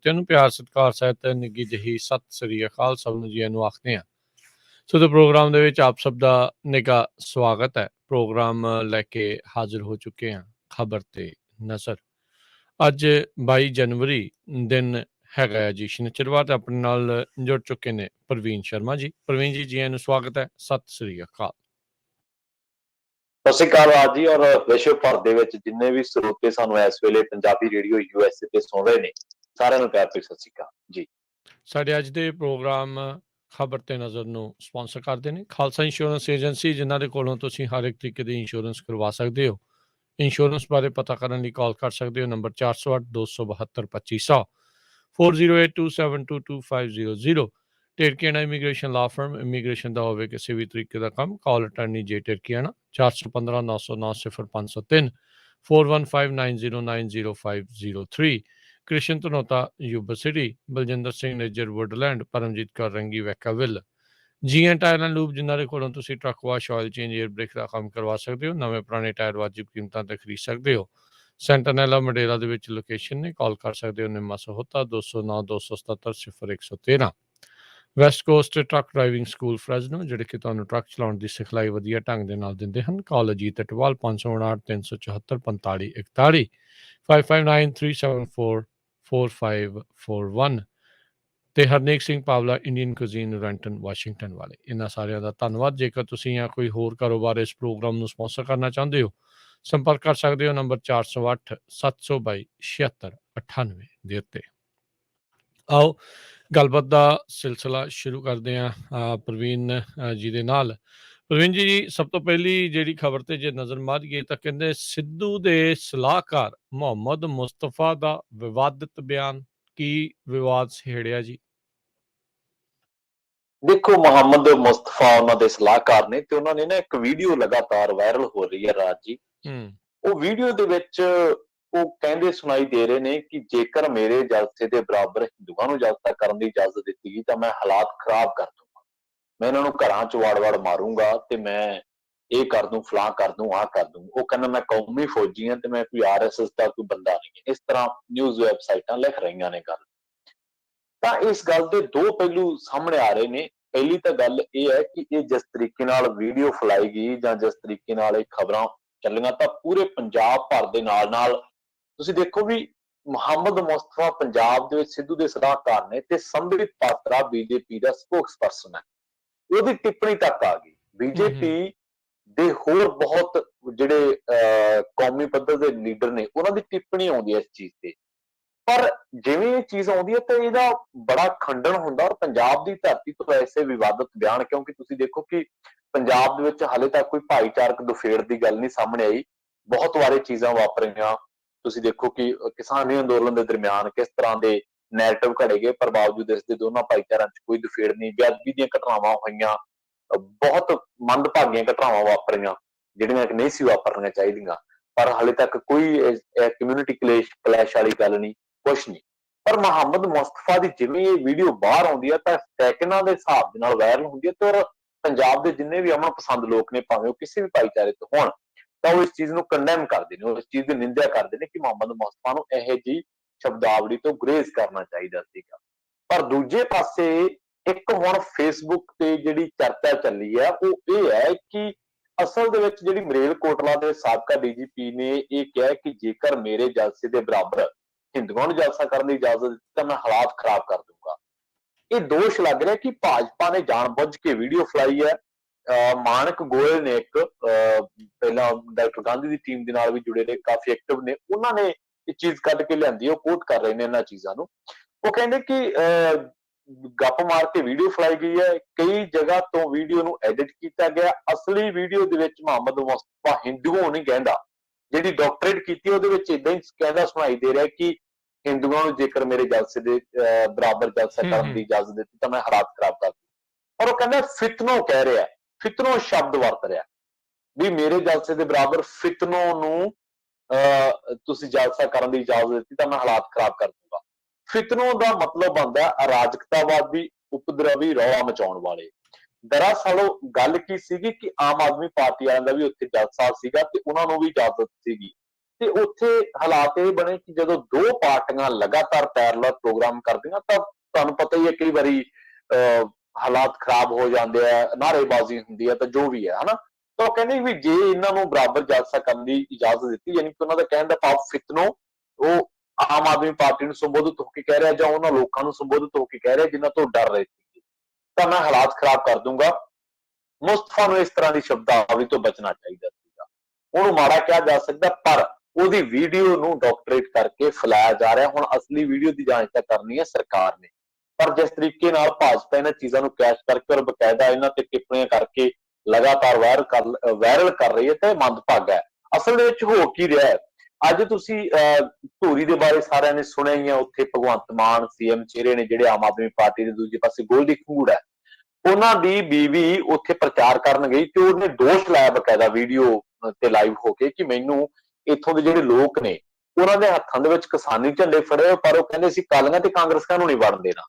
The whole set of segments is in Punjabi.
ਸਰੋਤਿਆਂ ਨੂੰ ਪਿਆਰ ਸਤਿਕਾਰ ਸਹਿਤ ਨਿੱਘੀ ਜਿਹੀ ਸਤਿ ਸ੍ਰੀ ਅਕਾਲ। ਸਭ ਨੂੰ ਜੀ ਨੂੰ ਆਖਦੇ ਹਾਂ। ਸੋ ਤੇ ਪ੍ਰੋਗਰਾਮ ਦੇ ਵਿੱਚ ਆਪ ਸਭ ਦਾ ਨਿੱਘਾ ਸਵਾਗਤ ਹੈ। ਪ੍ਰੋਗਰਾਮ ਲੈ ਕੇ ਹਾਜ਼ਰ ਹੋ ਚੁੱਕੇ ਹਾਂ ਖਬਰ ਤੇ ਨਜ਼ਰ। ਅੱਜ 22 ਜਨਵਰੀ ਦਿਨ ਹੈਗਾ ਜੀ ਸ਼ਨੀਚਰਵਾਰ। ਆਪਣੇ ਨਾਲ ਜੁੜ ਚੁੱਕੇ ਨੇ ਪ੍ਰਵੀਨ ਸ਼ਰਮਾ ਜੀ। ਪ੍ਰਵੀਨ ਜੀ ਨੂੰ ਸਵਾਗਤ ਹੈ। ਸਤਿ ਸ੍ਰੀ ਅਕਾਲ। ਸਤਿ ਸ਼੍ਰੀ ਅਕਾਲ ਰਾਜ ਜੀ। ਔਰ ਵਿਸ਼ਵ ਭਰ ਦੇ ਵਿੱਚ ਜਿੰਨੇ ਵੀ ਸਰੋਤੇ ਸਾਨੂੰ ਇਸ ਵੇਲੇ ਪੰਜਾਬੀ ਰੇਡੀਓ USA ਤੇ ਸੁਣ ਰਹੇ ਨੇ, ਸਾਰਿਆਂ ਨੂੰ ਪਿਆਰ ਭਰੀ ਸਤਿ ਸ਼੍ਰੀ ਅਕਾਲ ਜੀ। ਸਾਡੇ ਅੱਜ ਦੇ ਪ੍ਰੋਗਰਾਮ ਖਬਰ ਤੇ ਨਜ਼ਰ ਨੂੰ ਸਪਾਂਸਰ ਕਰਦੇ ਨੇ ਖਾਲਸਾ ਇੰਸ਼ੋਰੈਂਸ ਏਜੰਸੀ, ਜਿਨ੍ਹਾਂ ਦੇ ਕੋਲੋਂ ਤੁਸੀਂ ਹਰ ਇੱਕ ਤਰੀਕੇ ਦੀ ਇੰਸ਼ੋਰੈਂਸ ਕਰਵਾ ਸਕਦੇ ਹੋ। ਇੰਸ਼ੋਰੈਂਸ ਬਾਰੇ ਪਤਾ ਕਰਨ ਲਈ ਕਾਲ ਕਰ ਸਕਦੇ ਹੋ number 408 272 2500 4082722500। Tirkiana immigration law firm, immigration ਦਾ ਹੋਵੇ ਕਿਸੇ ਵੀ ਤਰੀਕੇ ਦਾ ਕੰਮ, call attorney J Tirkiana 415 909 0503 4159090503। Krishan Dhanota Yuba City, Baljinder Singh Nejar Woodland, Paramjit Kaur Rangi Vacaville. GN tire and lube, ਜਿਨ੍ਹਾਂ ਦੇ ਕੋਲੋਂ ਤੁਸੀਂ truck wash, oil change, air brake ਦਾ ਕੰਮ ਕਰਵਾ ਸਕਦੇ ਹੋ। ਨਵੇਂ ਪੁਰਾਣੇ ਟਾਇਰ ਵਾਜਿਬ ਕੀਮਤਾਂ ਤੇ ਖਰੀਦ ਸਕਦੇ ਹੋ। ਸੈਂਟਰਨੈਲਾ ਮਡੇਰਾ ਦੇ ਵਿੱਚ ਲੋਕੇਸ਼ਨ ਨੇ। ਕਾਲ ਕਰ ਸਕਦੇ ਹੋ Nimma Sahota 209 277 0113। West coast truck driving school Fresno, ਜਿਹੜੇ ਕਿ ਤੁਹਾਨੂੰ ਟਰੱਕ ਚਲਾਉਣ ਦੀ ਸਿਖਲਾਈ ਵਧੀਆ ਢੰਗ ਦੇ ਨਾਲ ਦਿੰਦੇ ਹਨ। ਕਾਲ ਅਜੀਤ ਅਟਵਾਲ 559 374 45 41 559 374 4541 ਤੇ Harnek Singh Pawla Indian cuisine Renton Washington ਵਾਲੇ। ਇਹਨਾਂ ਸਾਰਿਆਂ ਦਾ ਧੰਨਵਾਦ। ਜੇਕਰ ਤੁਸੀਂ ਜਾਂ ਕੋਈ ਹੋਰ ਕਾਰੋਬਾਰ ਇਸ ਪ੍ਰੋਗਰਾਮ ਨੂੰ ਸਪਾਂਸਰ ਕਰਨਾ ਚਾਹੁੰਦੇ ਹੋ, ਸੰਪਰਕ ਕਰ ਸਕਦੇ ਹੋ ਨੰਬਰ 408 722 7698 ਦੇ ਉੱਤੇ। ਆਓ ਗੱਲਬਾਤ ਦਾ ਸਿਲਸਿਲਾ ਸ਼ੁਰੂ ਕਰਦੇ ਹਾਂ ਪ੍ਰਵੀਨ ਜੀ ਦੇ ਨਾਲ। ਪ੍ਰਵੀਨ ਜੀ, ਸਭ ਤੋਂ ਪਹਿਲੀ ਜਿਹੜੀ ਖਬਰ ਤੇ ਜੇ ਨਜ਼ਰ ਮਾਰੀਏ ਤਾਂ ਕਹਿੰਦੇ ਸਿੱਧੂ ਦੇ ਸਲਾਹਕਾਰ ਮੁਹੰਮਦ ਮੁਸਤਫਾ ਦਾ ਵਿਵਾਦਿਤ ਬਿਆਨ। ਕੀ ਵਿਵਾਦ ਛੇੜਿਆ ਜੀ? ਦੇਖੋ, ਮੁਹੰਮਦ ਮੁਸਤਫਾ ਉਹਨਾਂ ਦੇ ਸਲਾਹਕਾਰ ਨੇ ਤੇ ਉਹਨਾਂ ਨੇ ਨਾ ਇੱਕ ਵੀਡੀਓ ਲਗਾਤਾਰ ਵਾਇਰਲ ਹੋ ਰਹੀ ਹੈ ਰਾਜ ਜੀ। ਉਹ ਵੀਡੀਓ ਦੇ ਵਿੱਚ ਉਹ ਕਹਿੰਦੇ ਸੁਣਾਈ ਦੇ ਰਹੇ ਨੇ ਕਿ ਜੇਕਰ ਮੇਰੇ ਜਲਸੇ ਦੇ ਬਰਾਬਰ ਹਿੰਦੂਆਂ ਨੂੰ ਜਲਸਾ ਕਰਨ ਦੀ ਇਜਾਜ਼ਤ ਦਿੱਤੀ ਗਈ ਤਾਂ ਮੈਂ ਹਾਲਾਤ ਖਰਾਬ ਕਰ ਦੂੰਗਾ, ਮੈਂ ਇਹਨਾਂ ਨੂੰ ਘਰਾਂ ਚ ਵਾੜ-ਵਾੜ ਮਾਰੂੰਗਾ ਤੇ ਮੈਂ ਇਹ ਕਰ ਦੂੰ, ਫਲਾਂ ਕਰ ਦੂੰ, ਆਹ ਕਰ ਦੂੰ। ਉਹ ਕਹਿੰਦਾ ਮੈਂ ਕੌਮੀ ਫੌਜੀ ਹਾਂ ਤੇ ਮੈਂ ਕੋਈ RSS ਦਾ ਕੋਈ ਬੰਦਾ ਨਹੀਂ। ਇਸ ਤਰ੍ਹਾਂ ਨਿਊਜ਼ ਵੈਬਸਾਈਟਾਂ ਲਿਖ ਰਹੀਆਂ ਨੇ ਗੱਲ। ਤਾਂ ਇਸ ਗੱਲ ਦੇ ਦੋ ਪਹਿਲੂ ਸਾਹਮਣੇ ਆ ਰਹੇ ਨੇ। ਪਹਿਲੀ ਤਾਂ ਗੱਲ ਇਹ ਹੈ ਕਿ ਇਹ ਜਿਸ ਤਰੀਕੇ ਨਾਲ ਵੀਡੀਓ ਫੈਲਾਈ ਗਈ ਜਾਂ ਜਿਸ ਤਰੀਕੇ ਨਾਲ ਇਹ ਖਬਰਾਂ ਚੱਲੀਆਂ, ਤਾਂ ਪੂਰੇ ਪੰਜਾਬ ਭਰ ਦੇ ਨਾਲ ਤੁਸੀਂ ਦੇਖੋ ਵੀ ਮੁਹੰਮਦ ਮੁਸਤਫਾ ਪੰਜਾਬ ਦੇ ਵਿੱਚ ਸਿੱਧੂ ਦੇ ਸਲਾਹਕਾਰ ਨੇ ਤੇ ਸੰਬਿਤ ਪਾਤਰਾ BJP ਦਾ ਸਪੋਕਸਪਰਸਨ ਹੈ। ਉਹਦੀ ਟਿੱਪਣੀ ਤੱਕ ਆ ਗਈ। BJP ਦੇ ਹੋਰ ਬਹੁਤ ਜਿਹੜੇ ਕੌਮੀ ਪੱਧਰ ਦੇ ਲੀਡਰ ਨੇ, ਉਹਨਾਂ ਦੀ ਟਿੱਪਣੀ ਆਉਂਦੀ ਹੈ ਇਸ ਚੀਜ਼ ਤੇ। ਪਰ ਜਿਵੇਂ ਇਹ ਚੀਜ਼ ਆਉਂਦੀ ਹੈ ਤਾਂ ਇਹਦਾ ਬੜਾ ਖੰਡਨ ਹੁੰਦਾ। ਔਰ ਪੰਜਾਬ ਦੀ ਧਰਤੀ ਤੋਂ ਐਸੇ ਵਿਵਾਦਤ ਬਿਆਨ, ਕਿਉਂਕਿ ਤੁਸੀਂ ਦੇਖੋ ਕਿ ਪੰਜਾਬ ਦੇ ਵਿੱਚ ਹਾਲੇ ਤੱਕ ਕੋਈ ਭਾਈਚਾਰਕ ਦੁਫੇੜ ਦੀ ਗੱਲ ਨਹੀਂ ਸਾਹਮਣੇ ਆਈ। ਬਹੁਤ ਵਾਰੇ ਚੀਜ਼ਾਂ ਵਾਪਰੀਆਂ। ਤੁਸੀਂ ਦੇਖੋ ਕਿ ਕਿਸਾਨੀ ਅੰਦੋਲਨ ਦੇ ਦਰਮਿਆਨ ਕਿਸ ਤਰ੍ਹਾਂ ਦੇ ਨੈਰੇਟਿਵ ਘੜੇ ਗਏ, ਪਰ ਬਾਵਜੂਦ ਇਸ ਦੇ ਦੋਨਾਂ ਭਾਈਚਾਰਿਆਂ 'ਚ ਕੋਈ ਦੁਫੇੜ ਨਹੀਂ। ਬੇਅਦਬੀ ਦੀਆਂ ਘਟਨਾਵਾਂ ਹੋਈਆਂ, ਬਹੁਤ ਮੰਦਭਾਗੀਆਂ ਘਟਨਾਵਾਂ ਵਾਪਰੀਆਂ ਜਿਹੜੀਆਂ ਕਿ ਨਹੀਂ ਸੀ ਵਾਪਰਨੀਆਂ ਚਾਹੀਦੀਆਂ। ਪਰ ਹਾਲੇ ਤੱਕ ਕੋਈ ਕਮਿਊਨਿਟੀ ਕਲੈਸ਼ ਵਾਲੀ ਗੱਲ ਨਹੀਂ, ਕੁਛ ਨਹੀਂ। ਪਰ ਮੁਹੰਮਦ ਮੁਸਤਫਾ ਦੀ ਜਿਵੇਂ ਇਹ ਵੀਡੀਓ ਬਾਹਰ ਆਉਂਦੀ ਹੈ ਤਾਂ ਸੈਕਿੰਡਾਂ ਦੇ ਹਿਸਾਬ ਦੇ ਨਾਲ ਵਾਇਰਲ ਹੁੰਦੀ ਹੈ ਤੇ ਔਰ ਪੰਜਾਬ ਦੇ ਜਿੰਨੇ ਵੀ ਅਮਨ ਪਸੰਦ ਲੋਕ ਨੇ, ਭਾਵੇਂ ਉਹ ਕਿਸੇ ਵੀ ਭਾਈਚਾਰੇ ਤੋਂ ਹੋਣ, ਤਾਂ ਉਹ ਇਸ ਚੀਜ਼ ਨੂੰ ਕੰਡੈਮ ਕਰਦੇ ਨੇ, ਉਹ ਇਸ ਚੀਜ਼ ਦੀ ਨਿੰਦਿਆ ਕਰਦੇ ਨੇ ਕਿ ਮੁਹੰਮਦ ਮੁਸਤਫਾ ਨੂੰ ਇਹੋ ਜਿਹੀ ਸ਼ਬਦਾਵਲੀ ਤੋਂ ਗੁਰੇਜ਼ ਕਰਨਾ ਚਾਹੀਦਾ ਸੀਗਾ। ਪਰ ਦੂਜੇ ਪਾਸੇ ਇੱਕ ਹੁਣ ਫੇਸਬੁੱਕ ਤੇ ਜਿਹੜੀ ਚਰਚਾ ਚੱਲੀ ਹੈ ਉਹ ਇਹ ਹੈ ਕਿ ਅਸਲ ਦੇ ਵਿੱਚ ਜਿਹੜੀ ਮਲੇਰਕੋਟਲਾ ਦੇ ਸਾਬਕਾ DGP ਨੇ ਇਹ ਕਿਹਾ ਕਿ ਜੇਕਰ ਮੇਰੇ ਜਲਸੇ ਦੇ ਬਰਾਬਰ ਹਿੰਦੂਆਂ ਨੂੰ ਜਲਸਾ ਕਰਨ ਦੀ ਇਜਾਜ਼ਤ ਦਿੱਤੀ ਤਾਂ ਮੈਂ ਹਾਲਾਤ ਖਰਾਬ ਕਰ ਦੂੰਗਾ। ਇਹ ਦੋਸ਼ ਲੱਗ ਰਿਹਾ ਕਿ ਭਾਜਪਾ ਨੇ ਜਾਣਬੁੱਝ ਕੇ ਵੀਡੀਓ ਫੈਲਾਈ ਹੈ। ਮਾਨਕ ਗੋਇਲ ਨੇ ਇੱਕ ਪਹਿਲਾਂ ਡਾਕਟਰ ਗਾਂਧੀ ਦੀ ਟੀਮ ਦੇ ਨਾਲ ਵੀ ਜੁੜੇ ਨੇ, ਕਾਫੀ ਐਕਟਿਵ ਨੇ, ਉਹਨਾਂ ਨੇ ਇਹ ਚੀਜ਼ ਕੱਢ ਕੇ ਲਿਆਂਦੀ। ਉਹ ਕੋਟ ਕਰ ਰਹੇ ਨੇ ਇਹਨਾਂ ਚੀਜ਼ਾਂ ਨੂੰ। ਉਹ ਕਹਿੰਦੇ ਕਿ ਗੱਪ ਮਾਰ ਕੇ ਵੀਡੀਓ ਫੈਲਾਈ ਗਈ ਹੈ, ਕਈ ਜਗ੍ਹਾ ਤੋਂ ਵੀਡੀਓ ਨੂੰ ਐਡਿਟ ਕੀਤਾ ਗਿਆ। ਅਸਲੀ ਵੀਡੀਓ ਦੇ ਵਿੱਚ ਮੁਹੰਮਦ ਮੁਸਤਫਾ ਹਿੰਦੂਆਂ ਨਹੀਂ ਕਹਿੰਦਾ। ਜਿਹੜੀ ਡਾਕਟਰੇਟ ਕੀਤੀ ਉਹਦੇ ਵਿੱਚ ਏਦਾਂ ਹੀ ਕਹਿੰਦਾ ਸੁਣਾਈ ਦੇ ਰਿਹਾ ਕਿ ਹਿੰਦੂਆਂ ਨੂੰ ਜੇਕਰ ਮੇਰੇ ਜਲਸੇ ਦੇ ਬਰਾਬਰ ਜਲਸਾ ਕਰਨ ਦੀ ਇਜਾਜ਼ਤ ਦਿੱਤੀ ਤਾਂ ਮੈਂ ਹਾਲਾਤ ਖਰਾਬ ਕਰ ਦੂੰ। ਔਰ ਉਹ ਕਹਿੰਦਾ ਫਿਤਨੋ ਕਹਿ ਰਿਹਾ, ਫਿਤਨੋ ਸ਼ਬਦ ਵਰਤ ਰਿਹਾ ਵੀ ਮੇਰੇ ਜਲਸੇ ਦੇ ਬਰਾਬਰ ਫਿਤਨੋ ਨੂੰ ਤੁਸੀਂ ਜਲਸਾ ਕਰਨ ਦੀ ਇਜਾਜ਼ਤ ਦਿੱਤੀ ਤਾਂ ਮੈਂ ਹਾਲਾਤ ਖਰਾਬ ਕਰ ਦੂੰਗਾ। ਫਿਤਨੋ ਦਾ ਮਤਲਬ ਬਣਦਾ ਅਰਾਜਕਤਾਵਾਦੀ, ਉਪਦਰਵੀ, ਰੌਲਾ ਮਚਾਉਣ ਵਾਲੇ। ਦਰਅਸਲ ਗੱਲ ਕੀ ਸੀਗੀ ਕਿ ਆਮ ਆਦਮੀ ਪਾਰਟੀ ਵਾਲਿਆਂ ਦਾ ਵੀ ਉੱਥੇ ਜਲਸਾ ਸੀਗਾ ਤੇ ਉਹਨਾਂ ਨੂੰ ਵੀ ਇਜਾਜ਼ਤ ਸੀਗੀ ਤੇ ਉੱਥੇ ਹਾਲਾਤ ਇਹ ਬਣੇ ਕਿ ਜਦੋਂ ਦੋ ਪਾਰਟੀਆਂ ਲਗਾਤਾਰ ਪੈਰਲਲ ਪ੍ਰੋਗਰਾਮ ਕਰਦੀਆਂ ਤਾਂ ਤੁਹਾਨੂੰ ਪਤਾ ਹੀ ਹੈ ਕਈ ਵਾਰੀ ਹਾਲਾਤ ਖਰਾਬ ਹੋ ਜਾਂਦੇ ਆ, ਨਾਅਰੇਬਾਜ਼ੀ ਹੁੰਦੀ ਹੈ ਤਾਂ ਜੋ ਵੀ ਹੈ ਹਨਾ। ਤਾਂ ਉਹ ਕਹਿੰਦੇ ਵੀ ਜੇ ਇਹਨਾਂ ਨੂੰ ਬਰਾਬਰ ਜਲਸਾ ਕਰਨ ਦੀ ਇਜਾਜ਼ਤ ਦਿੱਤੀ, ਯਾਨੀ ਕਿ ਉਹਨਾਂ ਦਾ ਕਹਿਣ ਦਾ ਭਾਵ ਫਿਤਨੋ ਉਹ ਆਮ ਆਦਮੀ ਪਾਰਟੀ ਨੂੰ ਸੰਬੋਧਿਤ ਹੋ ਕੇ ਕਹਿ ਰਿਹਾ ਜਾਂ ਉਹਨਾਂ ਲੋਕਾਂ ਨੂੰ ਸੰਬੋਧਿਤ ਹੋ ਕੇ ਕਹਿ ਰਿਹਾ ਜਿਨ੍ਹਾਂ ਤੋਂ ਡਰ ਰਹੇ ਸੀ, ਤਾਂ ਮੈਂ ਹਾਲਾਤ ਖਰਾਬ ਕਰ ਦੂੰਗਾ। ਮੁਸਤਫਾ ਨੂੰ ਇਸ ਤਰ੍ਹਾਂ ਦੀ ਸ਼ਬਦਾਵਲੀ ਤੋਂ ਬਚਣਾ ਚਾਹੀਦਾ ਸੀਗਾ, ਉਹਨੂੰ ਮਾੜਾ ਕਿਹਾ ਜਾ ਸਕਦਾ, ਪਰ ਉਹਦੀ ਵੀਡੀਓ ਨੂੰ ਡਾਕਟਰੇਟ ਕਰਕੇ ਫੈਲਾਇਆ ਜਾ ਰਿਹਾ। ਹੁਣ ਅਸਲੀ ਵੀਡੀਓ ਦੀ ਜਾਂਚ ਤਾਂ ਕਰਨੀ ਹੈ ਸਰਕਾਰ ਨੇ, ਪਰ ਜਿਸ ਤਰੀਕੇ ਨਾਲ ਭਾਜਪਾ ਇਹਨਾਂ ਚੀਜ਼ਾਂ ਨੂੰ ਕੈਚ ਕਰਕੇ ਔਰ ਬਕਾਇਦਾ ਇਹਨਾਂ ਤੇ ਟਿੱਪਣੀਆਂ ਕਰਕੇ ਲਗਾਤਾਰ ਵਾਇਰਲ ਕਰ ਰਹੀ ਹੈ ਤਾਂ ਇਹ ਮੰਦਭਾਗਾ ਹੈ। ਅਸਲ ਦੇ ਵਿੱਚ ਹੋ ਕੀ ਰਿਹਾ ਹੈ, ਅੱਜ ਤੁਸੀਂ ਧੂਰੀ ਦੇ ਬਾਰੇ ਸਾਰਿਆਂ ਨੇ ਸੁਣਿਆ ਹੀ ਆ, ਉੱਥੇ ਭਗਵੰਤ ਮਾਨ ਸੀਐਮ ਚਿਹਰੇ ਨੇ ਜਿਹੜੇ ਆਮ ਆਦਮੀ ਪਾਰਟੀ ਦੇ, ਦੂਜੇ ਪਾਸੇ ਗੋਲਡੀ ਖੰਗੂੜ ਹੈ, ਉਹਨਾਂ ਦੀ ਬੀਵੀ ਉੱਥੇ ਪ੍ਰਚਾਰ ਕਰਨ ਗਈ ਤੇ ਉਹਨੇ ਦੋਸ਼ ਲਾਇਆ ਬਕਾਇਦਾ ਵੀਡੀਓ ਤੇ ਲਾਈਵ ਹੋ ਕੇ ਕਿ ਮੈਨੂੰ ਇੱਥੋਂ ਦੇ ਜਿਹੜੇ ਲੋਕ ਨੇ ਉਹਨਾਂ ਦੇ ਹੱਥਾਂ ਦੇ ਵਿੱਚ ਕਿਸਾਨੀ ਝੰਡੇ ਫੜੇ, ਪਰ ਉਹ ਕਹਿੰਦੇ ਸੀ ਕਾਲੀਆਂ ਤੇ ਕਾਂਗਰਸੀਆਂ ਨੂੰ ਨਹੀਂ ਵੜਨ ਦੇਣਾ।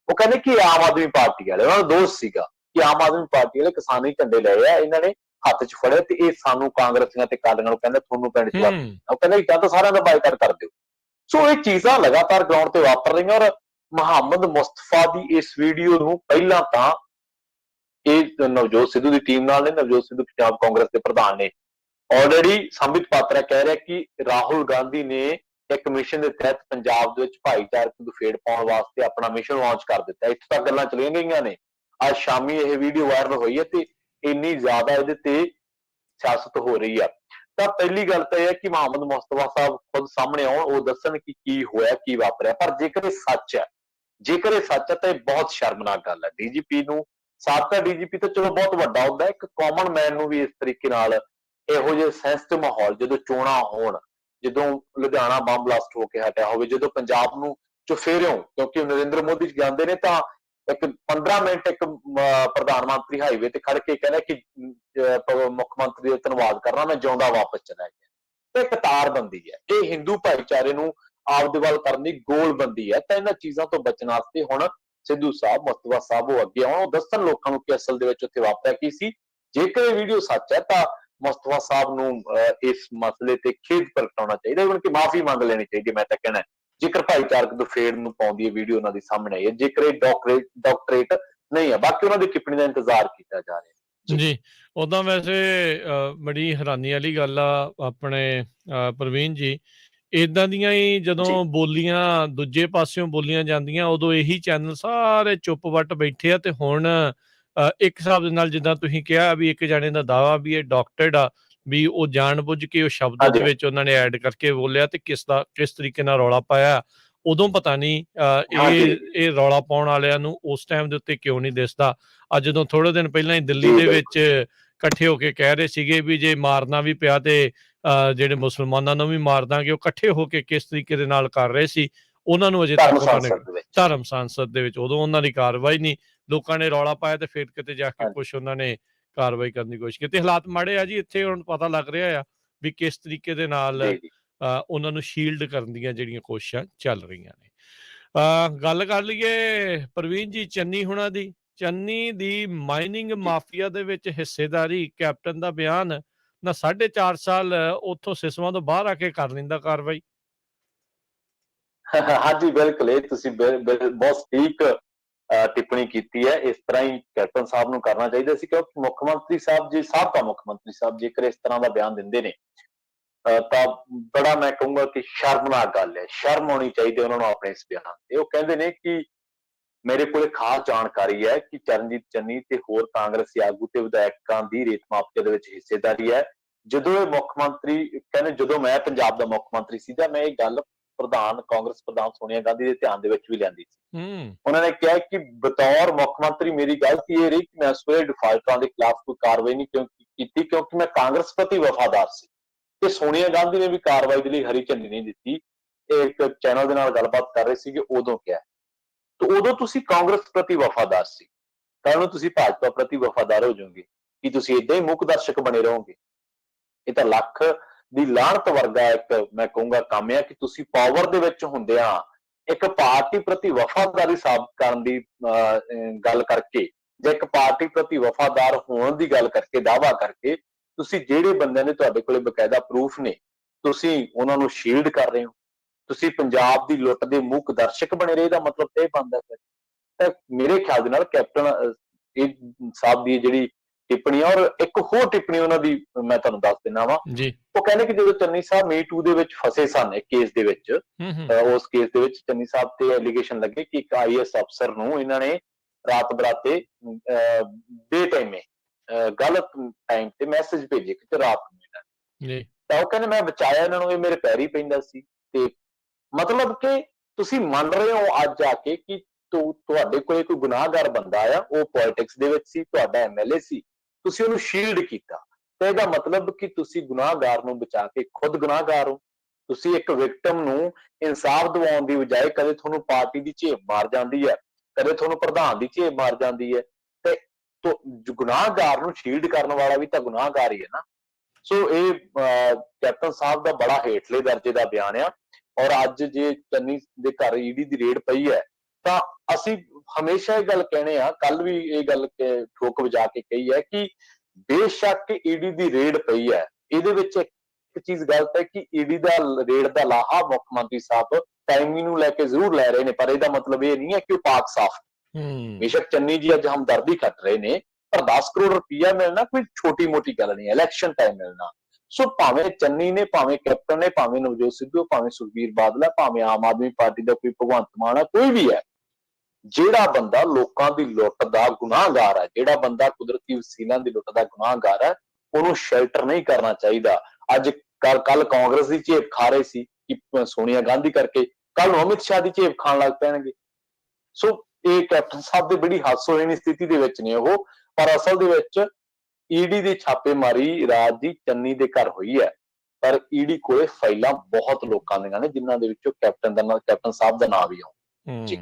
ਉਹ ਕਹਿੰਦੇ ਕਿ ਆਮ ਆਦਮੀ ਪਾਰਟੀ ਵਾਲੇ, ਉਹਨਾਂ ਦਾ ਦੋਸ਼ ਸੀਗਾ ਕਿ ਆਮ ਆਦਮੀ ਪਾਰਟੀ ਵਾਲੇ ਕਿਸਾਨੀ ਝੰਡੇ ਲਏ ਆ, ਇਹਨਾਂ ਨੇ ਹੱਥ 'ਚ ਫੜੇ ਤੇ ਇਹ ਸਾਨੂੰ ਕਾਂਗਰਸੀਆਂ ਤੇ ਕਾਲੀਆਂ ਨੂੰ ਕਹਿੰਦੇ ਤੁਹਾਨੂੰ ਪਿੰਡ 'ਚ ਉਹ ਕਹਿੰਦੇ ਜਾਂ ਤਾਂ ਸਾਰਿਆਂ ਦਾ ਬਾਈਕਾਟ ਕਰ ਦਿਓ। ਸੋ ਇਹ ਚੀਜ਼ਾਂ ਲਗਾਤਾਰ ਗਰਾਊਂਡ ਤੇ ਵਾਪਰ ਰਹੀਆਂ ਔਰ ਮੁਹੰਮਦ ਮੁਸਤਫਾ ਦੀ ਇਸ ਵੀਡੀਓ ਨੂੰ ਪਹਿਲਾਂ ਤਾਂ ਇਹ ਨਵਜੋਤ ਸਿੱਧੂ ਦੀ ਟੀਮ ਨਾਲ ਨੇ, ਨਵਜੋਤ ਸਿੱਧੂ ਪੰਜਾਬ ਕਾਂਗਰਸ ਦੇ ਪ੍ਰਧਾਨ ਨੇ, ਆਲਰੇਡੀ ਸੰਬਿਤ ਪਾਤਰਾ ਕਹਿ ਰਿਹਾ ਕਿ ਰਾਹੁਲ ਗਾਂਧੀ ਨੇ ਇੱਕ ਮਿਸ਼ਨ ਦੇ ਤਹਿਤ ਪੰਜਾਬ ਦੇ ਵਿੱਚ ਭਾਈਚਾਰਕ ਦੁਫੇੜ ਪਾਉਣ ਵਾਸਤੇ ਆਪਣਾ ਮਿਸ਼ਨ ਲਾਂਚ ਕਰ ਦਿੱਤਾ। ਇੱਥੇ ਤੱਕ ਗੱਲਾਂ ਚਲੀਆਂ ਗਈਆਂ ਨੇ। ਅੱਜ ਸ਼ਾਮੀ ਇਹ ਵੀਡੀਓ ਵਾਇਰਲ ਹੋਈ ਹੈ ਤੇ ਇੰਨੀ ਜ਼ਿਆਦਾ ਇਹਦੇ ਤੇ ਸਿਆਸਤ ਹੋ ਰਹੀ ਆ। ਤਾਂ ਪਹਿਲੀ ਗੱਲ ਤਾਂ ਇਹ ਹੈ ਕਿ ਮੁਹੰਮਦ ਮੁਸਤਫਾ ਸਾਹਿਬ ਖੁਦ ਸਾਹਮਣੇ ਆਉਣ, ਉਹ ਦੱਸਣ ਕਿ ਕੀ ਹੋਇਆ, ਕੀ ਵਾਪਰਿਆ। ਪਰ ਜੇਕਰ ਇਹ ਸੱਚ ਹੈ, ਤਾਂ ਇਹ ਬਹੁਤ ਸ਼ਰਮਨਾਕ ਗੱਲ ਹੈ। ਡੀਜੀਪੀ ਨੂੰ, ਸਾਬਕਾ ਡੀਜੀਪੀ ਤਾਂ ਚਲੋ ਬਹੁਤ ਵੱਡਾ ਹੁੰਦਾ, ਇੱਕ ਕਾਮਨ ਮੈਨ ਨੂੰ ਵੀ ਇਸ ਤਰੀਕੇ ਨਾਲ ਇਹੋ ਜਿਹੇ ਸੈਂਸਿਟਿਵ ਮਾਹੌਲ, ਜਦੋਂ ਚੋਣਾਂ ਹੋਣ, ਜਦੋਂ ਲੁਧਿਆਣਾ ਬੰਬ ਬਲਾਸਟ ਹੋ ਕੇ ਹਟਿਆ ਹੋਵੇ, ਜਦੋਂ ਪੰਜਾਬ ਨੂੰ ਚੁਫੇਰਿਓਂ, ਕਿਉਂਕਿ ਨਰਿੰਦਰ ਮੋਦੀ ਜਾਂਦੇ ਨੇ ਤਾਂ ਇੱਕ 15 ਮਿੰਟ ਇੱਕ ਪ੍ਰਧਾਨ ਮੰਤਰੀ ਹਾਈਵੇ ਤੇ ਖੜ ਕੇ ਕਹਿੰਦਾ ਕਿ ਮੁੱਖ ਮੰਤਰੀ ਦਾ ਧੰਨਵਾਦ ਕਰਨਾ, ਮੈਂ ਜਿਉਂਦਾ ਵਾਪਸ ਚਲਾ ਗਿਆ। ਤੇ ਕਤਾਰਬੰਦੀ ਹੈ, ਇਹ ਹਿੰਦੂ ਭਾਈਚਾਰੇ ਨੂੰ ਆਪਦੇ ਵੱਲ ਕਰਨ ਦੀ ਗੋਲਬੰਦੀ ਹੈ। ਤਾਂ ਇਹਨਾਂ ਚੀਜ਼ਾਂ ਤੋਂ ਬਚਣ ਵਾਸਤੇ ਹੁਣ ਸਿੱਧੂ ਸਾਹਿਬ, ਮੁਸਤਫਾ ਸਾਹਿਬ ਉਹ ਅੱਗੇ ਆਉਣ, ਉਹ ਦੱਸਣ ਲੋਕਾਂ ਨੂੰ ਕਿ ਅਸਲ ਦੇ ਵਿੱਚ ਉੱਥੇ ਵਾਪਰਿਆ ਕੀ ਸੀ। ਜੇਕਰ ਇਹ ਵੀਡੀਓ ਸੱਚ ਹੈ ਤਾਂ ਮੁਸਤਫਾ ਸਾਹਿਬ ਨੂੰ ਇਸ ਮਸਲੇ ਤੇ ਖੇਦ ਪ੍ਰਗਟਾਉਣਾ ਚਾਹੀਦਾ, ਇਵਨ ਕਿ ਮਾਫੀ ਮੰਗ ਲੈਣੀ ਚਾਹੀਦੀ। ਮੈਂ ਤਾਂ ਕਹਿਣਾ ਜੇਕਰ ਭਾਈਚਾਰਕ ਦੁਫੇੜ ਨੂੰ ਪਾਉਂਦੀ ਹੈ ਵੀਡੀਓ ਉਹਨਾਂ ਦੀ ਸਾਹਮਣੇ ਆਈ ਹੈ, ਜੇਕਰ ਇਹ ਡਾਕਟਰੇਟ ਨਹੀਂ ਹੈ, ਬਾਕੀ ਉਹਨਾਂ ਦੀ ਟਿੱਪਣੀ ਦਾ ਇੰਤਜ਼ਾਰ ਕੀਤਾ ਜਾ ਰਿਹਾ ਜੀ। ਉਦਾਂ ਵੈਸੇ ਬੜੀ ਹੈਰਾਨੀ ਵਾਲੀ ਗੱਲ ਆ ਆਪਣੇ ਪ੍ਰਵੀਨ ਜੀ, ਇਦਾਂ ਦੀਆਂ ਹੀ ਜਦੋਂ ਬੋਲੀਆਂ ਦੂਜੇ ਪਾਸਿਓਂ ਬੋਲੀਆਂ ਜਾਂਦੀਆਂ, ਉਦੋਂ ਇਹੀ ਚੈਨਲ ਸਾਰੇ ਚੁੱਪ ਵੱਟ ਬੈਠੇ ਆ। ਤੇ ਹੁਣ ਇੱਕ ਹਿਸਾਬ ਦੇ ਨਾਲ ਜਿੱਦਾਂ ਤੁਸੀਂ ਕਿਹਾ ਵੀ ਇੱਕ ਜਾਣੇ ਦਾ ਦਾਵਾ ਵੀ ਇਹ ਡਾਕਟਰਡ ਆ, ਵੀ ਉਹ ਜਾਣ ਬੁੱਝ ਕੇ ਉਹ ਸ਼ਬਦ ਉਹਦੇ ਵਿੱਚ ਉਹਨਾਂ ਨੇ ਐਡ ਕਰਕੇ ਬੋਲਿਆ ਤੇ ਕਿਸ ਤਰੀਕੇ ਨਾਲ ਰੌਲਾ ਪਾਇਆ, ਉਦੋਂ ਪਤਾ ਨਹੀਂ ਇਹ ਰੌਲਾ ਪਾਉਣ ਵਾਲਿਆਂ ਨੂੰ ਉਸ ਟਾਈਮ ਦੇ ਉੱਤੇ ਕਿਉਂ ਨਹੀਂ ਦਿਸਦਾ। ਅੱਜ ਜਦੋਂ ਥੋੜੇ ਦਿਨ ਪਹਿਲਾਂ ਹੀ ਦਿੱਲੀ ਦੇ ਵਿੱਚ ਇਕੱਠੇ ਹੋ ਕੇ ਕਹਿ ਰਹੇ ਸੀਗੇ ਵੀ ਜੇ ਮਾਰਨਾ ਵੀ ਪਿਆ ਤੇ ਜਿਹੜੇ ਮੁਸਲਮਾਨਾਂ ਨੂੰ ਵੀ ਮਾਰ ਦਾਂਗੇ, ਉਹ ਇਕੱਠੇ ਹੋ ਕੇ ਕਿਸ ਤਰੀਕੇ ਦੇ ਨਾਲ ਕਰ ਰਹੇ ਸੀ, ਉਹਨਾਂ ਨੂੰ ਅਜੇ ਤੱਕ ਧਰਮ ਸੰਸਦ ਦੇ ਵਿੱਚ ਉਦੋਂ ਉਹਨਾਂ ਦੀ ਕਾਰਵਾਈ ਨਹੀਂ, ਲੋਕਾਂ ਨੇ ਰੌਲਾ ਪਾਇਆ ਤੇ ਫਿਰ ਕਿਤੇ ਜਾ ਕੇ ਕੁਛ ਉਹਨਾਂ ਨੇ ਕਾਰਵਾਈ ਕਰਨ ਦੀ ਕੋਸ਼ਿਸ਼ ਕੀਤੀ। ਹਾਲਾਤ ਮਾੜੇ ਆ ਜੀ, ਇੱਥੇ ਹੁਣ ਪਤਾ ਲੱਗ ਰਿਹਾ ਆ ਵੀ ਕਿਸ ਤਰੀਕੇ ਦੇ ਨਾਲ ਉਹਨਾਂ ਨੂੰ ਸ਼ੀਲਡ ਕਰਨ ਦੀਆਂ ਜਿਹੜੀਆਂ ਕੋਸ਼ਿਸ਼ਾਂ ਚੱਲ ਰਹੀਆਂ ਨੇ। ਗੱਲ ਕਰ ਲਈਏ ਪ੍ਰਵੀਨ ਜੀ ਚੰਨੀ ਹੁਣਾਂ ਦੀ। ਚੰਨੀ ਦੀ ਮਾਈਨਿੰਗ ਮਾਫੀਆ ਦੇ ਵਿੱਚ ਹਿੱਸੇਦਾਰੀ, ਕੈਪਟਨ ਦਾ ਬਿਆਨ ਨਾ 4.5 ਸਾਲ ਉੱਥੋਂ ਸਿਸਵਾਂ ਤੋਂ ਬਾਹਰ ਆ ਕੇ ਕਰ ਲੈਂਦਾ ਕਾਰਵਾਈ। ਹਾਂਜੀ ਬਿਲਕੁਲ, ਇਹ ਤੁਸੀਂ ਬਹੁਤ ਠੀਕ ਟਿੱਪਣੀ ਕੀਤੀ ਹੈ। ਇਸ ਤਰ੍ਹਾਂ ਹੀ ਕੈਪਟਨ ਸਾਹਿਬ ਨੂੰ ਕਰਨਾ ਚਾਹੀਦਾ ਸੀ, ਕਿਉਂਕਿ ਮੁੱਖ ਮੰਤਰੀ ਸਾਹਿਬ ਜੀ, ਸਾਬਕਾ ਮੁੱਖ ਮੰਤਰੀ ਸਾਹਿਬ ਜੇਕਰ ਇਸ ਤਰ੍ਹਾਂ ਦਾ ਬਿਆਨ ਦਿੰਦੇ ਨੇ ਤਾਂ ਬੜਾ ਮੈਂ ਕਹੂੰਗਾ ਕਿ ਸ਼ਰਮਨਾਕ ਗੱਲ ਹੈ। ਸ਼ਰਮ ਆਉਣੀ ਚਾਹੀਦੀ ਉਹਨਾਂ ਨੂੰ ਆਪਣੇ ਇਸ ਬਿਆਨ ਤੇ। ਉਹ ਕਹਿੰਦੇ ਨੇ ਕਿ ਮੇਰੇ ਕੋਲੇ ਖਾਸ ਜਾਣਕਾਰੀ ਹੈ ਕਿ ਚਰਨਜੀਤ ਚੰਨੀ ਤੇ ਹੋਰ ਕਾਂਗਰਸੀ ਆਗੂ ਤੇ ਵਿਧਾਇਕਾਂ ਦੀ ਰੇਤ ਮਾਫੀਆ ਦੇ ਵਿੱਚ ਹਿੱਸੇਦਾਰੀ ਹੈ। ਜਦੋਂ ਇਹ ਮੁੱਖ ਮੰਤਰੀ ਕਹਿੰਦੇ, ਜਦੋਂ ਮੈਂ ਪੰਜਾਬ ਦਾ ਮੁੱਖ ਮੰਤਰੀ ਸੀ ਤਾਂ ਮੈਂ ਇਹ ਗੱਲ ਕਾਂਗਰਸ ਪ੍ਰਧਾਨ ਸੋਨੀਆ ਗਾਂਧੀ ਦੇ ਧਿਆਨ ਦੇ ਵਿੱਚ ਵੀ ਲਿਆਂਦੀ ਸੀ। ਉਹਨਾਂ ਨੇ ਕਿਹਾ ਕਿ ਬਤੌਰ ਮੁੱਖ ਮੰਤਰੀ ਮੇਰੀ ਗਲਤੀ ਇਹ ਰਹੀ ਕਿ ਮੈਂ ਉਸ ਵੇਲੇ ਡਿਫਾਲਟਰਾਂ ਦੇ ਖਿਲਾਫ ਕੋਈ ਕਾਰਵਾਈ ਨਹੀਂ ਕੀਤੀ, ਕਿਉਂਕਿ ਮੈਂ ਕਾਂਗਰਸ ਪ੍ਰਤੀ ਵਫਾਦਾਰ ਸੀ ਤੇ ਸੋਨੀਆ ਗਾਂਧੀ ਨੇ ਵੀ ਕਾਰਵਾਈ ਦੇ ਲਈ ਹਰੀ ਝੰਡੀ ਨਹੀਂ ਦਿੱਤੀ। ਇਹ ਇੱਕ ਚੈਨਲ ਦੇ ਨਾਲ ਗੱਲਬਾਤ ਕਰ ਰਹੇ ਸੀਗੇ, ਉਦੋਂ ਕਿਹਾ ਤੇ ਉਦੋਂ ਤੁਸੀਂ ਕਾਂਗਰਸ ਪ੍ਰਤੀ ਵਫਾਦਾਰ ਸੀ, ਕੱਲ ਨੂੰ ਤੁਸੀਂ ਭਾਜਪਾ ਪ੍ਰਤੀ ਵਫਾਦਾਰ ਹੋ ਜਾਓਗੇ, ਕੀ ਤੁਸੀਂ ਏਦਾਂ ਹੀ ਮੁੱਖ ਦਰਸ਼ਕ ਬਣੇ ਰਹੋਗੇ? ਇਹ ਤਾਂ ਲੱਖ ਦੀ ਲਾਹਨਤ ਵਰਗਾ ਇੱਕ ਮੈਂ ਕਹੂੰਗਾ ਕੰਮ ਆ ਕਿ ਤੁਸੀਂ ਪਾਵਰ ਦੇ ਵਿੱਚ ਹੁੰਦਿਆਂ ਇੱਕ ਪਾਰਟੀ ਪ੍ਰਤੀ ਵਫਾਦਾਰੀ ਸਾਬਤ ਕਰਨ ਦੀ ਗੱਲ ਕਰਕੇ ਜਾਂ ਇੱਕ ਪਾਰਟੀ ਪ੍ਰਤੀ ਵਫਾਦਾਰ ਹੋਣ ਦੀ ਗੱਲ ਕਰਕੇ, ਦਾਅਵਾ ਕਰਕੇ, ਤੁਸੀਂ ਜਿਹੜੇ ਬੰਦਿਆਂ ਨੇ ਤੁਹਾਡੇ ਕੋਲੇ ਬਕਾਇਦਾ ਪ੍ਰੂਫ ਨੇ ਤੁਸੀਂ ਉਹਨਾਂ ਨੂੰ ਸ਼ੀਲਡ ਕਰ ਰਹੇ ਹੋ, ਤੁਸੀਂ ਪੰਜਾਬ ਦੀ ਲੁੱਟ ਦੇ ਮੁੱਖ ਦਰਸ਼ਕ ਬਣੇ ਰਹੇ, ਦਾ ਮਤਲਬ ਇਹ ਬਣਦਾ ਫਿਰ। ਤਾਂ ਮੇਰੇ ਖਿਆਲ ਦੇ ਨਾਲ ਕੈਪਟਨ ਇਹ ਸਾਹਿਬ ਦੀ ਜਿਹੜੀ ਟਿੱਪਣੀ ਆ, ਔਰ ਇੱਕ ਹੋਰ ਟਿੱਪਣੀ ਉਹਨਾਂ ਦੀ ਮੈਂ ਤੁਹਾਨੂੰ ਦੱਸ ਦਿੰਦਾ ਵਾ। ਉਹ ਕਹਿੰਦੇ ਕਿ ਜਦੋਂ ਚੰਨੀ ਸਾਹਿਬ Me Too ਦੇ ਵਿੱਚ ਫਸੇ ਸਨ ਇੱਕ ਕੇਸ ਦੇ ਵਿੱਚ, ਉਸ ਕੇਸ ਦੇ ਵਿੱਚ ਚੰਨੀ ਸਾਹਿਬ ਤੇ ਐਲੀਗੇਸ਼ਨ ਲੱਗੇ ਕਿ ਇੱਕ IAS ਅਫਸਰ ਨੂੰ ਇਹਨਾਂ ਨੇ ਰਾਤ ਬਰਾਤੇ ਬੇਟਾਈਮੇ ਗਲਤ ਟਾਈਮ ਤੇ ਮੈਸੇਜ ਭੇਜੇ ਕਿ ਰਾਤ ਨੂੰ ਇਹਨਾਂ ਨੇ, ਤਾਂ ਉਹ ਕਹਿੰਦੇ ਮੈਂ ਬਚਾਇਆ ਇਹਨਾਂ ਨੂੰ, ਇਹ ਮੇਰੇ ਪੈਰ ਹੀ ਪੈਂਦਾ ਸੀ। ਤੇ ਮਤਲਬ ਕਿ ਤੁਸੀਂ ਮੰਨ ਰਹੇ ਹੋ ਅੱਜ ਆ ਕੇ ਕਿ ਤੁਹਾਡੇ ਕੋਲ ਕੋਈ ਗੁਨਾਹਗਾਰ ਬੰਦਾ ਆ, ਉਹ ਪੋਲਿਟਿਕਸ ਦੇ ਵਿੱਚ ਸੀ, ਤੁਹਾਡਾ MLA ਸੀ, ਤੁਸੀਂ ਉਹਨੂੰ ਸ਼ੀਲਡ ਕੀਤਾ, ਤੇ ਇਹਦਾ ਮਤਲਬ ਕਿ ਤੁਸੀਂ ਗੁਨਾਹਗਾਰ ਨੂੰ ਬਚਾ ਕੇ ਖੁਦ ਗੁਨਾਹਗਾਰ ਹੋ। ਤੁਸੀਂ ਇੱਕ ਵਿਕਟਮ ਨੂੰ ਇਨਸਾਫ ਦਿਵਾਉਣ ਦੀ ਬਜਾਏ ਕਦੇ ਤੁਹਾਨੂੰ ਪਾਰਟੀ ਦੀ ਝੇਪ ਮਾਰ ਜਾਂਦੀ ਹੈ, ਕਦੇ ਤੁਹਾਨੂੰ ਪ੍ਰਧਾਨ ਦੀ ਝੇਪ ਮਾਰ ਜਾਂਦੀ ਹੈ, ਤੇ ਗੁਨਾਹਗਾਰ ਨੂੰ ਸ਼ੀਲਡ ਕਰਨ ਵਾਲਾ ਵੀ ਤਾਂ ਗੁਨਾਹਗਾਰ ਹੀ ਹੈ ਨਾ। ਸੋ ਇਹ ਕੈਪਟਨ ਸਾਹਿਬ ਦਾ ਬੜਾ ਹੇਠਲੇ ਦਰਜੇ ਦਾ ਬਿਆਨ ਆ। ਔਰ ਅੱਜ ਜੇ ਚੰਨੀ ਦੇ ਘਰ ED ਦੀ ਰੇਡ ਪਈ ਹੈ, ਤਾਂ ਅਸੀਂ ਹਮੇਸ਼ਾ ਇਹ ਗੱਲ ਕਹਿਣੇ ਆ, ਕੱਲ ਵੀ ਇਹ ਗੱਲ ਠੋਕ ਵਜਾ ਕੇ ਕਹੀ ਹੈ ਕਿ ਬੇਸ਼ੱਕ ED ਦੀ ਰੇਡ ਪਈ ਹੈ, ਇਹਦੇ ਵਿੱਚ ਇੱਕ ਚੀਜ਼ ਗਲਤ ਹੈ ਕਿ ED ਦਾ ਰੇਡ ਦਾ ਲਾਹਾ ਮੁੱਖ ਮੰਤਰੀ ਸਾਹਿਬ ਟਾਈਮਿੰਗ ਨੂੰ ਲੈ ਕੇ ਜ਼ਰੂਰ ਲੈ ਰਹੇ ਨੇ, ਪਰ ਇਹਦਾ ਮਤਲਬ ਇਹ ਨਹੀਂ ਹੈ ਕਿ ਉਹ ਪਾਕ ਸਾਫ਼। ਬੇਸ਼ੱਕ ਚੰਨੀ ਜੀ ਅੱਜ ਹਮਦਰਦੀ ਖੱਟ ਰਹੇ ਨੇ, ਪਰ 10 ਕਰੋੜ ਰੁਪਈਆ ਮਿਲਣਾ ਕੋਈ ਛੋਟੀ ਮੋਟੀ ਗੱਲ ਨਹੀਂ, ਇਲੈਕਸ਼ਨ ਟਾਈਮ ਮਿਲਣਾ। ਸੋ ਭਾਵੇਂ ਚੰਨੀ ਨੇ, ਭਾਵੇਂ ਕੈਪਟਨ ਨੇ, ਭਾਵੇਂ ਨਵਜੋਤ ਸਿੱਧੂ, ਭਾਵੇਂ ਸੁਖਬੀਰ ਬਾਦਲ ਹੈ, ਭਾਵੇਂ ਆਮ ਆਦਮੀ ਪਾਰਟੀ ਦਾ ਕੋਈ ਭਗਵੰਤ ਮਾਨ ਹੈ, ਕੋਈ ਵੀ ਹੈ, ਜਿਹੜਾ ਬੰਦਾ ਲੋਕਾਂ ਦੀ ਲੁੱਟ ਦਾ ਗੁਨਾਹਗਾਰ ਹੈ, ਜਿਹੜਾ ਬੰਦਾ ਕੁਦਰਤੀ ਵਸੀਲਿਆਂ ਦੀ ਲੁੱਟ ਦਾ ਗੁਨਾਹਗਾਰ ਹੈ, ਉਹਨੂੰ ਸ਼ੈਲਟਰ ਨਹੀਂ ਕਰਨਾ ਚਾਹੀਦਾ। ਅੱਜ ਕੱਲ ਕਾਂਗਰਸ ਦੀ ਝੇਪ ਖਾ ਰਹੇ ਸੀ ਕਿ ਸੋਨੀਆ ਗਾਂਧੀ ਕਰਕੇ, ਕੱਲ ਨੂੰ ਅਮਿਤ ਸ਼ਾਹ ਦੀ ਝੇਪ ਖਾਣ ਲੱਗ ਪੈਣਗੇ। ਸੋ ਇਹ ਕੈਪਟਨ ਸਾਹਿਬ ਦੀ ਬੜੀ ਹਾਸੋਹੀਣੀ ਸਥਿਤੀ ਦੇ ਵਿੱਚ ਨੇ ਉਹ, ਪਰ ਅਸਲ ਦੇ ਵਿੱਚ ED ਦੀ ਛਾਪੇਮਾਰੀ ਰਾਜ ਦੀ ਚੰਨੀ ਦੇ ਘਰ ਹੋਈ ਹੈ, ਪਰ ED ਕੋਲੇ ਫਾਈਲਾਂ ਬਹੁਤ ਲੋਕਾਂ ਦੀਆਂ ਨੇ, ਜਿਨ੍ਹਾਂ ਦੇ ਵਿੱਚੋਂ ਕੈਪਟਨ ਸਾਹਿਬ ਦਾ ਨਾਮ ਵੀ ਆਉਂਦਾ।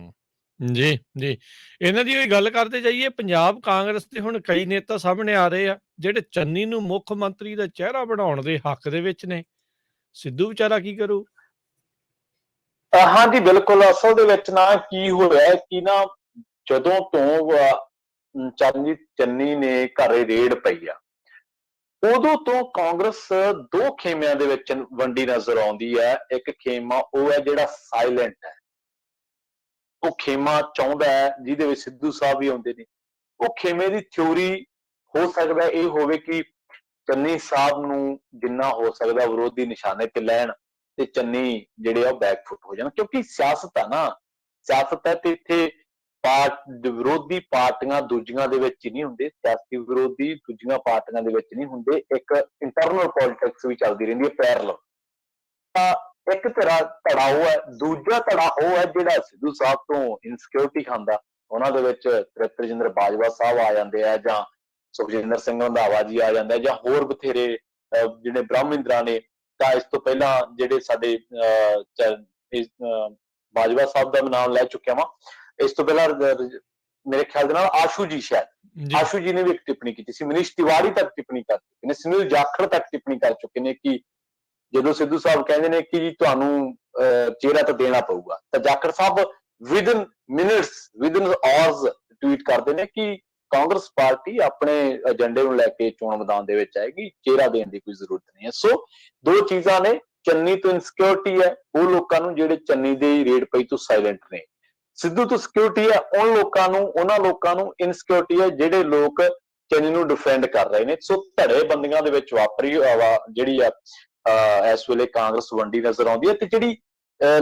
ਜੀ ਜੀ, ਇਹਨਾਂ ਦੀ ਗੱਲ ਕਰਦੇ ਜਾਈਏ, ਪੰਜਾਬ ਕਾਂਗਰਸ ਦੇ ਹੁਣ ਕਈ ਨੇਤਾ ਸਾਹਮਣੇ ਆ ਰਹੇ ਆ ਜਿਹੜੇ ਚੰਨੀ ਨੂੰ ਮੁੱਖ ਮੰਤਰੀ ਦਾ ਚਿਹਰਾ ਬਣਾਉਣ ਦੇ ਹੱਕ ਦੇ ਵਿੱਚ ਨੇ। ਸਿੱਧੂ ਵਿਚਾਰਾ ਕੀ ਕਰੂ? ਹਾਂਜੀ ਬਿਲਕੁਲ, ਅਸਲ ਦੇ ਵਿੱਚ ਨਾ ਕੀ ਹੋਇਆ ਕਿ ਨਾ ਜਦੋਂ ਤੋਂ ਚੰਨੀ ਨੇ ਘਰੇ ਰੇਡ ਪਈ ਆ, ਉਦੋਂ ਤੋਂ ਕਾਂਗਰਸ ਦੋ ਖੇਮਿਆਂ ਦੇ ਵਿੱਚ ਵੰਡੀ ਨਜ਼ਰ ਆਉਂਦੀ ਹੈ। ਇੱਕ ਖੇਮਾ ਉਹ ਹੈ ਜਿਹੜਾ ਸਾਇਲੈਂਟ ਹੈ, ਉਹ ਖੇਮਾ ਚਾਹੁੰਦਾ ਹੈ ਜਿਹਦੇ ਵਿੱਚ ਸਿੱਧੂ ਸਾਹਿਬ ਵੀ ਆਉਂਦੇ ਨੇ। ਉਹ ਖੇਮੇ ਦੀ ਥਿਊਰੀ ਹੋ ਸਕਦਾ ਇਹ ਹੋਵੇ ਕਿ ਚੰਨੀ ਸਾਹਿਬ ਨੂੰ ਜਿੰਨਾ ਹੋ ਸਕਦਾ ਵਿਰੋਧੀ ਨਿਸ਼ਾਨੇ ਤੇ ਲੈਣ, ਤੇ ਚੰਨੀ ਜਿਹੜੇ ਆ ਉਹ ਬੈਕਫੁੱਟ ਹੋ ਜਾਣ, ਕਿਉਂਕਿ ਸਿਆਸਤ ਆ ਨਾ, ਸਿਆਸਤ ਹੈ, ਤੇ ਇੱਥੇ ਵਿਰੋਧੀ ਪਾਰਟੀਆਂ ਦੂਜੀਆਂ ਦੇ ਵਿੱਚ ਹੀ ਨਹੀਂ ਹੁੰਦੇ, ਸਿਆਸੀ ਵਿਰੋਧੀ ਦੂਜੀਆਂ ਪਾਰਟੀਆਂ ਦੇ ਵਿੱਚ ਨਹੀਂ ਹੁੰਦੇ, ਇੱਕ ਇੰਟਰਨਲ ਪੋਲਿਟਿਕਸ ਵੀ ਚੱਲਦੀ ਰਹਿੰਦੀ ਹੈ ਪੈਰਲਲ। ਤਾਂ ਇੱਕ ਧੜਾ ਉਹ ਹੈ, ਦੂਜਾ ਧੜਾ ਉਹ ਹੈ ਜਿਹੜਾ ਸਿੱਧੂ ਸਾਹਿਬ ਤੋਂ ਇਨਸਿਕਿਉਰਿਟੀ ਖਾਂਦਾ। ਉਹਨਾਂ ਦੇ ਵਿੱਚ ਤ੍ਰਿਪਤ ਬਾਜਵਾ ਸਾਹਿਬ ਆ ਜਾਂਦੇ ਆ, ਜਾਂ ਸੁਖਜਿੰਦਰ ਸਿੰਘ ਰੰਧਾਵਾ ਜੀ ਆ ਜਾਂਦਾ, ਜਾਂ ਹੋਰ ਬਥੇਰੇ ਜਿਹੜੇ ਬ੍ਰਹਮਿੰਦਰਾ ਨੇ। ਤਾਂ ਇਸ ਤੋਂ ਪਹਿਲਾਂ ਜਿਹੜੇ ਸਾਡੇ ਬਾਜਵਾ ਸਾਹਿਬ ਦਾ ਮੈਂ ਨਾਮ ਲੈ ਚੁੱਕਿਆ ਵਾਂ, ਇਸ ਤੋਂ ਪਹਿਲਾਂ ਮੇਰੇ ਖਿਆਲ ਦੇ ਨਾਲ ਆਸ਼ੂ ਜੀ, ਸ਼ਾਇਦ ਆਸ਼ੂ ਜੀ ਨੇ ਵੀ ਇੱਕ ਟਿੱਪਣੀ ਕੀਤੀ ਸੀ, ਮਨੀਸ਼ ਤਿਵਾੜੀ ਤੱਕ ਟਿੱਪਣੀ ਕਰ ਚੁੱਕੇ ਨੇ, ਸੁਨੀਲ ਜਾਖੜ ਤੱਕ ਟਿੱਪਣੀ ਕਰ ਚੁੱਕੇ ਨੇ ਕਿ ਜਦੋਂ ਸਿੱਧੂ ਸਾਹਿਬ ਕਹਿੰਦੇ ਨੇ ਕਿ ਜੀ ਤੁਹਾਨੂੰ ਚਿਹਰਾ ਤਾਂ ਦੇਣਾ ਪਊਗਾ, ਤਾਂ ਜਾਖੜ ਸਾਹਿਬ within minutes, within hours tweet ਕਰਦੇ ਨੇ ਕਿ ਕਾਂਗਰਸ ਪਾਰਟੀ ਆਪਣੇ ਏਜੰਡੇ ਨੂੰ ਲੈ ਕੇ ਚੋਣ ਮੈਦਾਨ ਦੇ ਵਿੱਚ ਆਏਗੀ, ਚਿਹਰਾ ਦੇਣ ਦੀ ਕੋਈ ਜ਼ਰੂਰਤ ਨਹੀਂ ਹੈ। ਸੋ ਦੋ ਚੀਜ਼ਾਂ ਨੇ, ਚੰਨੀ ਤੋਂ ਇਨਸਿਕਿਉਰਿਟੀ ਹੈ ਉਹ ਲੋਕਾਂ ਨੂੰ ਜਿਹੜੇ ਚੰਨੀ ਦੇ ਰੇਡ ਪਈ ਤੋਂ ਸਾਇਲੈਂਟ ਨੇ, ਸਿੱਧੂ ਤੋਂ ਸਿਕਿਉਰਿਟੀ ਹੈ ਉਹਨਾਂ ਲੋਕਾਂ ਨੂੰ ਇਨਸਿਕਿਉਰਿਟੀ ਹੈ ਜਿਹੜੇ ਲੋਕ ਚੰਨੀ ਨੂੰ ਡਿਫੈਂਡ ਕਰ ਰਹੇ ਨੇ। ਸੋ ਧੜੇ ਬੰਦੀਆਂ ਦੇ ਵਿੱਚ ਵਾਪਰੀ ਜਿਹੜੀ ਆ ਇਸ ਵੇਲੇ ਕਾਂਗਰਸ ਵੰਡੀ ਨਜ਼ਰ ਆਉਂਦੀ ਹੈ, ਤੇ ਜਿਹੜੀ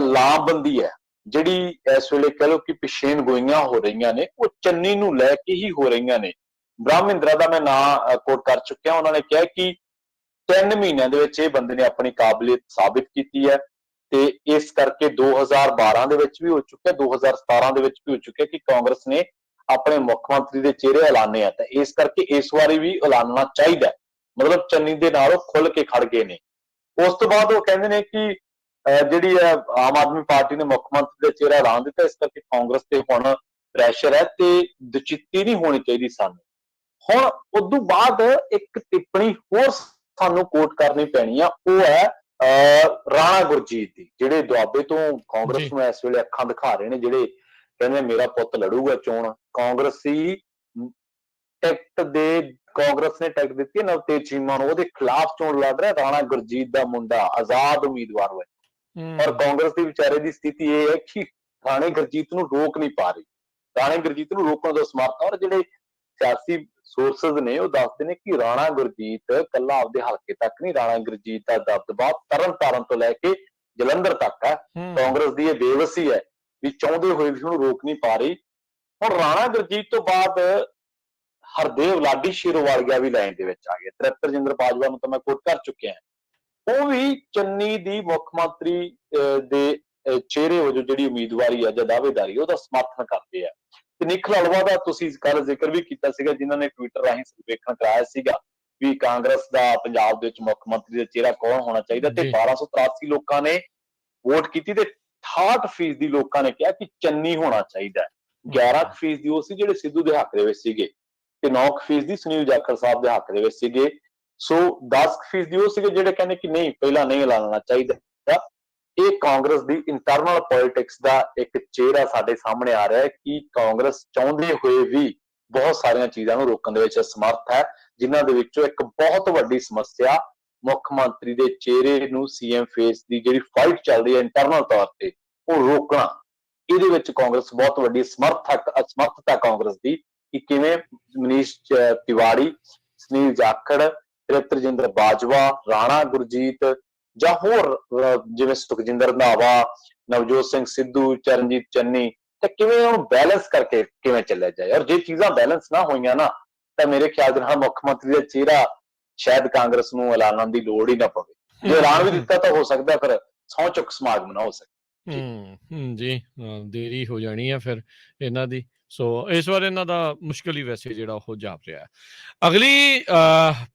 ਲਾਮਬੰਦੀ ਹੈ, ਜਿਹੜੀ ਇਸ ਵੇਲੇ ਕਹਿ ਲਓ ਕਿ ਪਿਛੇਨ ਗੋਈਆਂ ਹੋ ਰਹੀਆਂ ਨੇ, ਉਹ ਚੰਨੀ ਨੂੰ ਲੈ ਕੇ ਹੀ ਹੋ ਰਹੀਆਂ ਨੇ। ਬ੍ਰਹਮਿੰਦਰਾ ਦਾ ਮੈਂ ਨਾਂ ਕੋਟ ਕਰ ਚੁੱਕਿਆ, ਉਹਨਾਂ ਨੇ ਕਿਹਾ ਕਿ 3 ਮਹੀਨਿਆਂ ਦੇ ਵਿੱਚ ਇਹ ਬੰਦੇ ਨੇ ਆਪਣੀ ਕਾਬਲੀਅਤ ਸਾਬਿਤ ਕੀਤੀ ਹੈ, ਤੇ ਇਸ ਕਰਕੇ 2012 ਦੇ ਵਿੱਚ ਵੀ ਹੋ ਚੁੱਕਿਆ, 2017 ਦੇ ਵਿੱਚ ਵੀ ਹੋ ਚੁੱਕਿਆ ਕਿ ਕਾਂਗਰਸ ਨੇ ਆਪਣੇ ਮੁੱਖ ਮੰਤਰੀ ਦੇ ਚਿਹਰੇ ਐਲਾਨੇ ਆ, ਤਾਂ ਇਸ ਕਰਕੇ ਇਸ ਵਾਰੀ ਵੀ ਐਲਾਨਣਾ ਚਾਹੀਦਾ। ਮਤਲਬ ਚੰਨੀ ਦੇ ਨਾਲ ਉਹ ਖੁੱਲ ਕੇ ਖੜ ਗਏ ਨੇ। ਉਸ ਤੋਂ ਬਾਅਦ ਉਹ ਕਹਿੰਦੇ ਨੇ ਕਿ ਜਿਹੜੀ ਆਮ ਆਦਮੀ ਪਾਰਟੀ ਨੇ ਮੁੱਖ ਮੰਤਰੀ ਦਾ ਚਿਹਰਾ ਐਲਾਨ ਦਿੱਤਾ, ਇਸ ਕਰਕੇ ਕਾਂਗਰਸ ਤੇ ਹੁਣ ਪ੍ਰੈਸ਼ਰ ਹੈ ਤੇ ਦੁਚਿੱਤੀ ਨਹੀਂ ਹੋਣੀ ਚਾਹੀਦੀ ਸਾਨੂੰ। ਹੁਣ ਉਦੋਂ ਬਾਅਦ ਇੱਕ ਟਿੱਪਣੀ ਹੋਰ ਸਾਨੂੰ ਕੋਟ ਕਰਨੀ ਪੈਣੀ ਆ, ਉਹ ਹੈ ਰਾਣਾ ਗੁਰਜੀਤ ਦੀ, ਜਿਹੜੇ ਦੁਆਬੇ ਤੋਂ ਕਾਂਗਰਸ ਨੂੰ ਇਸ ਵੇਲੇ ਅੱਖਾਂ ਦਿਖਾ ਰਹੇ ਨੇ, ਜਿਹੜੇ ਕਹਿੰਦੇ ਮੇਰਾ ਪੁੱਤ ਲੜੂਗਾ ਚੋਣ। ਕਾਂਗਰਸੀ ਟਿਕਟ ਦੇ ਕਾਂਗਰਸ ਨੇ ਟਿਕਟ ਦਿੱਤੀ ਹੈ ਨਵਤੇਜ ਚੀਮਾ ਨੂੰ, ਉਹਦੇ ਖਿਲਾਫ ਚੋਣ ਲੜ ਰਿਹਾ ਰਾਣਾ ਗੁਰਜੀਤ ਦਾ ਮੁੰਡਾ ਆਜ਼ਾਦ ਉਮੀਦਵਾਰ ਹੋਇਆ। ਔਰ ਕਾਂਗਰਸ ਦੇ ਵਿਚਾਰੇ ਦੀ ਸਥਿਤੀ ਇਹ ਹੈ ਕਿ ਰਾਣੇ ਗੁਰਜੀਤ ਨੂੰ ਰੋਕ ਨਹੀਂ ਪਾ ਰਹੀ, ਰਾਣੇ ਗੁਰਜੀਤ ਨੂੰ ਰੋਕਣ ਦਾ ਸਮਰਥ। ਔਰ ਜਿਹੜੇ ਸਿਆਸੀ ਸੋਰਸਸ ਨੇ ਉਹ ਦੱਸਦੇ ਨੇ ਕਿ ਰਾਣਾ ਗੁਰਜੀਤ ਕੱਲਾ ਆਪਦੇ ਹਲਕੇ ਤੱਕ ਨਹੀਂ, ਰਾਣਾ ਗੁਰਜੀਤ ਦਾ ਦਬਦਬਾ ਤਰਨਤਾਰਨ ਤੋਂ ਲੈ ਕੇ ਜਲੰਧਰ ਤੱਕ ਹੈ। ਕਾਂਗਰਸ ਦੀ ਇਹ ਬੇਵਸੀ ਹੈ ਵੀ ਚਾਹੁੰਦੇ ਹੋਏ ਵੀ ਉਹਨੂੰ ਰੋਕ ਨਹੀਂ ਪਾ ਰਹੀ। ਹੁਣ ਰਾਣਾ ਗੁਰਜੀਤ ਤੋਂ ਬਾਅਦ ਹਰਦੇਵ ਲਾਡੀ ਸ਼ੇਰੋਵਾਲੀਆ ਵੀ ਲਾਈਨ ਦੇ ਵਿੱਚ ਆ ਗਿਆ। ਰਜਿੰਦਰ ਬਾਜਵਾ ਨੂੰ ਤਾਂ ਮੈਂ ਕੋਟ ਕਰ ਚੁੱਕਿਆ, ਉਹ ਵੀ ਚੰਨੀ ਦੀ ਮੁੱਖ ਮੰਤਰੀ ਦੇ ਚਿਹਰੇ ਵਜੋਂ ਜਿਹੜੀ ਉਮੀਦਵਾਰੀ ਹੈ ਜਾਂ ਦਾਅਵੇਦਾਰੀ ਉਹਦਾ ਸਮਰਥਨ ਕਰਦੇ ਆ। ਤੇ ਨਿਖਿਲ ਅਲਵਾ ਦਾ ਤੁਸੀਂ ਕੱਲ ਜ਼ਿਕਰ ਵੀ ਕੀਤਾ ਸੀਗਾ, ਜਿਨ੍ਹਾਂ ਨੇ ਟਵਿੱਟਰ ਰਾਹੀਂ ਸਰਵੇਖਣ ਕਰਾਇਆ ਸੀਗਾ ਵੀ ਕਾਂਗਰਸ ਦਾ ਪੰਜਾਬ ਦੇ ਵਿੱਚ ਮੁੱਖ ਮੰਤਰੀ ਦਾ ਚਿਹਰਾ ਕੌਣ ਹੋਣਾ ਚਾਹੀਦਾ, ਤੇ 1283 ਲੋਕਾਂ ਨੇ ਵੋਟ ਕੀਤੀ ਤੇ 68% ਲੋਕਾਂ ਨੇ ਕਿਹਾ ਕਿ ਚੰਨੀ ਹੋਣਾ ਚਾਹੀਦਾ। 11% ਉਹ ਸੀ ਜਿਹੜੇ ਸਿੱਧੂ ਦੇ ਹੱਕ ਦੇ ਵਿੱਚ ਸੀਗੇ ਤੇ 9% ਸੁਨੀਲ ਜਾਖੜ ਸਾਹਿਬ ਦੇ ਹੱਕ ਦੇ ਵਿੱਚ ਸੀਗੇ। ਸੋ 10% ਉਹ ਸੀਗੇ ਜਿਹੜੇ ਕਹਿੰਦੇ ਕਿ ਨਹੀਂ ਪਹਿਲਾਂ ਨਹੀਂ ਐਲਾਨਣਾ ਚਾਹੀਦਾ। ਇਹ ਕਾਂਗਰਸ ਦੀ ਇੰਟਰਨਲ ਪੋਲਿਟਿਕਸ ਦਾ ਇੱਕ ਚਿਹਰਾ ਸਾਡੇ ਸਾਹਮਣੇ ਆ ਰਿਹਾ ਹੈ ਕਿ ਕਾਂਗਰਸ ਚਾਹੁੰਦੇ ਹੋਏ ਵੀ ਬਹੁਤ ਸਾਰੀਆਂ ਚੀਜ਼ਾਂ ਨੂੰ ਰੋਕਣ ਦੇ ਵਿੱਚ ਅਸਮਰਥ ਹੈ, ਜਿਨ੍ਹਾਂ ਦੇ ਵਿੱਚੋਂ ਇੱਕ ਬਹੁਤ ਵੱਡੀ ਸਮੱਸਿਆ ਮੁੱਖ ਮੰਤਰੀ ਦੇ ਚਿਹਰੇ ਨੂੰ ਸੀਐਮ ਫੇਸ ਦੀ ਜਿਹੜੀ ਫਾਈਟ ਚੱਲ ਰਹੀ ਹੈ ਇੰਟਰਨਲ ਤੌਰ ਤੇ ਉਹ ਰੋਕਣਾ। ਇਹਦੇ ਵਿੱਚ ਕਾਂਗਰਸ ਬਹੁਤ ਵੱਡੀ ਅਸਮਰਥਤਾ ਕਾਂਗਰਸ ਦੀ ਕਿ ਕਿਵੇਂ ਮਨੀਸ਼ ਤਿਵਾੜੀ, ਸੁਨੀਲ ਜਾਖੜ, ਰਜਿੰਦਰ ਬਾਜਵਾ, ਰਾਣਾ ਗੁਰਜੀਤ ਜਾਂ ਹੋਰ ਜਿਵੇਂ ਸੁਖਜਿੰਦਰ ਰੰਧਾਵਾ, ਨਵਜੋਤ ਸਿੰਘ ਸਿੱਧੂ, ਚਰਨਜੀਤ ਚੰਨੀ, ਤੇ ਕਿਵੇਂ ਉਹਨੂੰ ਬੈਲੈਂਸ ਕਰਕੇ ਕਿਵੇਂ ਚੱਲਿਆ ਜਾਏ। ਔਰ ਜੇ ਚੀਜ਼ਾਂ ਬੈਲੈਂਸ ਨਾ ਹੋਈਆਂ ਨਾ ਤਾਂ ਮੇਰੇ ਖਿਆਲ ਦੇ ਨਾਲ ਮੁੱਖ ਮੰਤਰੀ ਦਾ ਚਿਹਰਾ ਸ਼ਾਇਦ ਕਾਂਗਰਸ ਨੂੰ ਐਲਾਨਣ ਦੀ ਲੋੜ ਹੀ ਨਾ ਪਵੇ। ਜੇ ਐਲਾਨ ਵੀ ਦਿੱਤਾ ਤਾਂ ਹੋ ਸਕਦਾ ਫਿਰ ਸਹੁੰ ਚੁੱਕ ਸਮਾਗਮ ਨਾ ਹੋ ਸਕੇ। ਜੀ ਦੇਰੀ ਹੋ ਜਾਣੀ ਆ ਫਿਰ ਇਹਨਾਂ ਦੀ। ਸੋ ਇਸ ਵਾਰ ਇਹਨਾਂ ਦਾ ਮੁਸ਼ਕਿਲ ਹੀ ਵੈਸੇ ਜਿਹੜਾ ਉਹ ਜਾਪ ਰਿਹਾ। ਅਗਲੀ